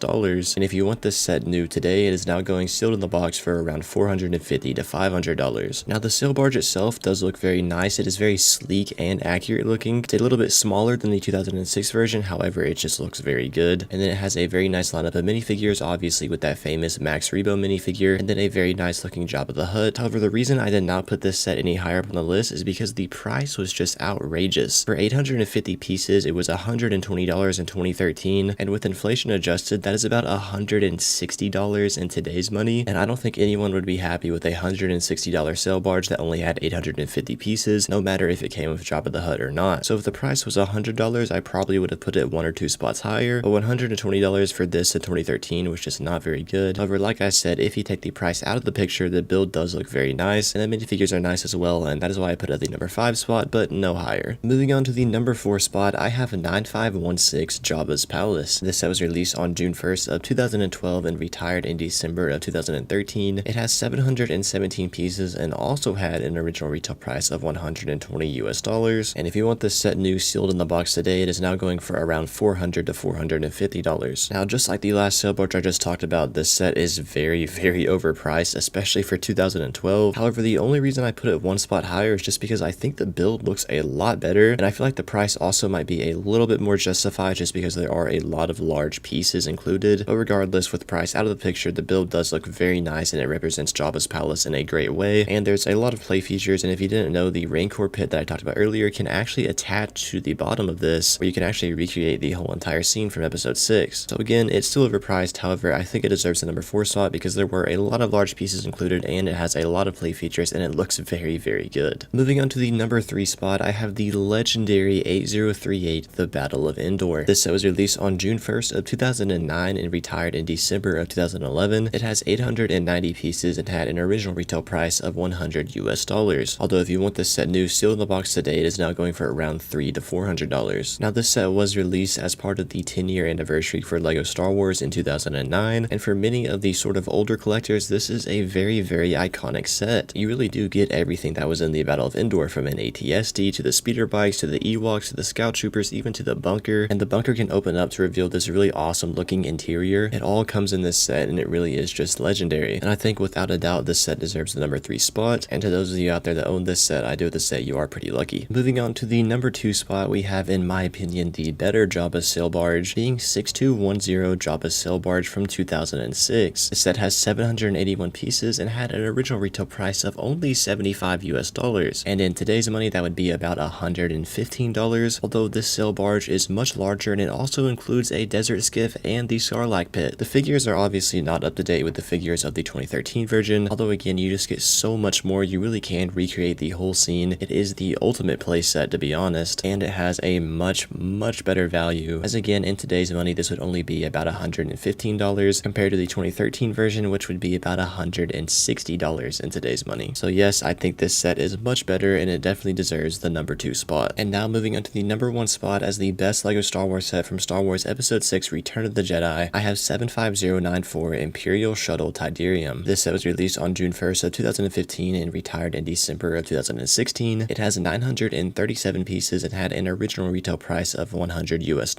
And if you want this set new today, it is now going sealed in the box for around $450 to $500. Now the sail barge itself does look very nice. It is very sleek and accurate looking. It's a little bit smaller than the 2006 version, however it just looks very good. And then it has a very nice lineup of minifigures, obviously with that famous Max Rebo minifigure, and then a very nice looking Jabba the Hutt. However, the reason I did not put this set any higher up on the list is because the price was just outrageous. For 850 pieces, it was $120 in 2013, and with inflation adjusted, that is about $160 in today's money, and I don't think anyone would be happy with a $160 sail barge that only had 850 pieces, no matter if it came with Jabba the Hutt or not. So if the price was $100, I probably would have put it 1 or 2 spots higher, but $120 for this in 2013 was just not very good. However, like I said, if you take the price out of the picture, the build does look very nice, and the minifigures are nice as well, and that is why I put it at the number 5 spot, but no higher. Moving on to the number 4 spot, I have 9516 Jabba's Palace. This set was released on June 1st of 2012 and retired in December of 2013. It has 717 pieces and also had an original retail price of $120 US. And if you want this set new sealed in the box today, it is now going for around $400 to $450. Now, just like the last sail barge I just talked about, this set is very overpriced, especially for 2012. However, the only reason I put it 1 spot higher is just because I think the build looks a lot better, and I feel like the price also might be a little bit more justified just because there are a lot of large pieces included. But regardless, with price out of the picture, the build does look very nice and it represents Jabba's Palace in a great way, and there's a lot of play features. And if you didn't know, the Rancor pit that I talked about earlier can actually attach to the bottom of this, where you can actually recreate the whole entire scene from episode 6. So again, it's still overpriced. However, I think it deserves the number 4 spot because there were a lot of large pieces included, and it has a lot of play features, and it looks very good. Moving on to the number 3 spot, I have the legendary 8038, The Battle of Endor. This set was released on June 1st of 2009 and retired in December of 2011. It has 890 pieces and had an original retail price of $100 US. Although if you want this set new sealed in the box today, it is now going for around $300 to $400. Now this set was released as part of the 10-year anniversary for LEGO Star Wars in 2009, and for many of the sort of older collectors, this is a very iconic set. You really do get everything that was in the Battle of Endor, from an AT-ST to the speeder bikes to the Ewoks to the scout troopers, even to the bunker, and the bunker can open up to reveal this really awesome looking interior. It all comes in this set, and it really is just legendary, and I think without a doubt this set deserves the number 3 spot. And to those of you out there that own this set, I do have to say you are pretty lucky. Moving on to the number 2 spot, we have, in my opinion, the better Jabba's Sail Barge, being 6210 Jabba's Sail Barge from 2006. The set has 781 pieces and had an original retail price of only $75 US, and in today's money that would be about $115, although this sail barge is much larger and it also includes a desert skiff and the Sarlacc pit. The figures are obviously not up to date with the figures of the 2013 version, although again you just get so much more. You really can recreate the whole scene. It is the ultimate playset, to be honest, and it has a much better value, as again in today's money this would only be about $115 compared to the 2013 version, which would be about $160 in today's money. So yes, I think this set is much better and it definitely deserves the number 2 spot. And now moving on to the number 1 spot as the best LEGO Star Wars set from Star Wars Episode 6 Return of the Jedi, I have 75094 Imperial Shuttle Tidarium. This set was released on June 1st of 2015 and retired in December of 2016. It has 937 pieces and had an original retail price of $100 US.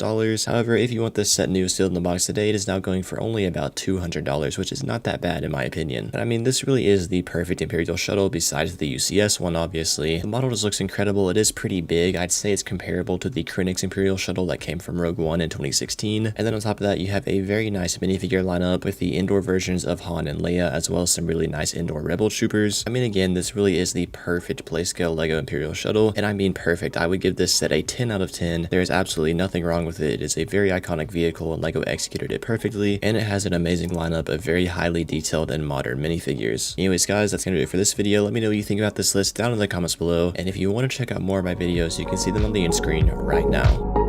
However, if you want this set new sealed in the box today, it is now going for only about $200, which is not that bad in my opinion. But I mean, this really is the perfect Imperial Shuttle besides the UCS one, obviously. The model just looks incredible. It is pretty big. I'd say it's comparable to the Krennic's Imperial Shuttle that came from Rogue One in 2016. And then on top of that, you have a very nice minifigure lineup with the indoor versions of Han and Leia, as well as some really nice indoor Rebel troopers. I mean, again, this really is the perfect playscale LEGO Imperial Shuttle, and I mean perfect. I would give this set a 10 out of 10. There is absolutely nothing wrong with it. It is a very iconic vehicle, and LEGO executed it perfectly, and it has an amazing lineup of very highly detailed and modern minifigures. Anyways, guys, that's gonna do it for this video. Let me know what you think about this list down in the comments below, and if you want to check out more of my videos, you can see them on the end screen right now.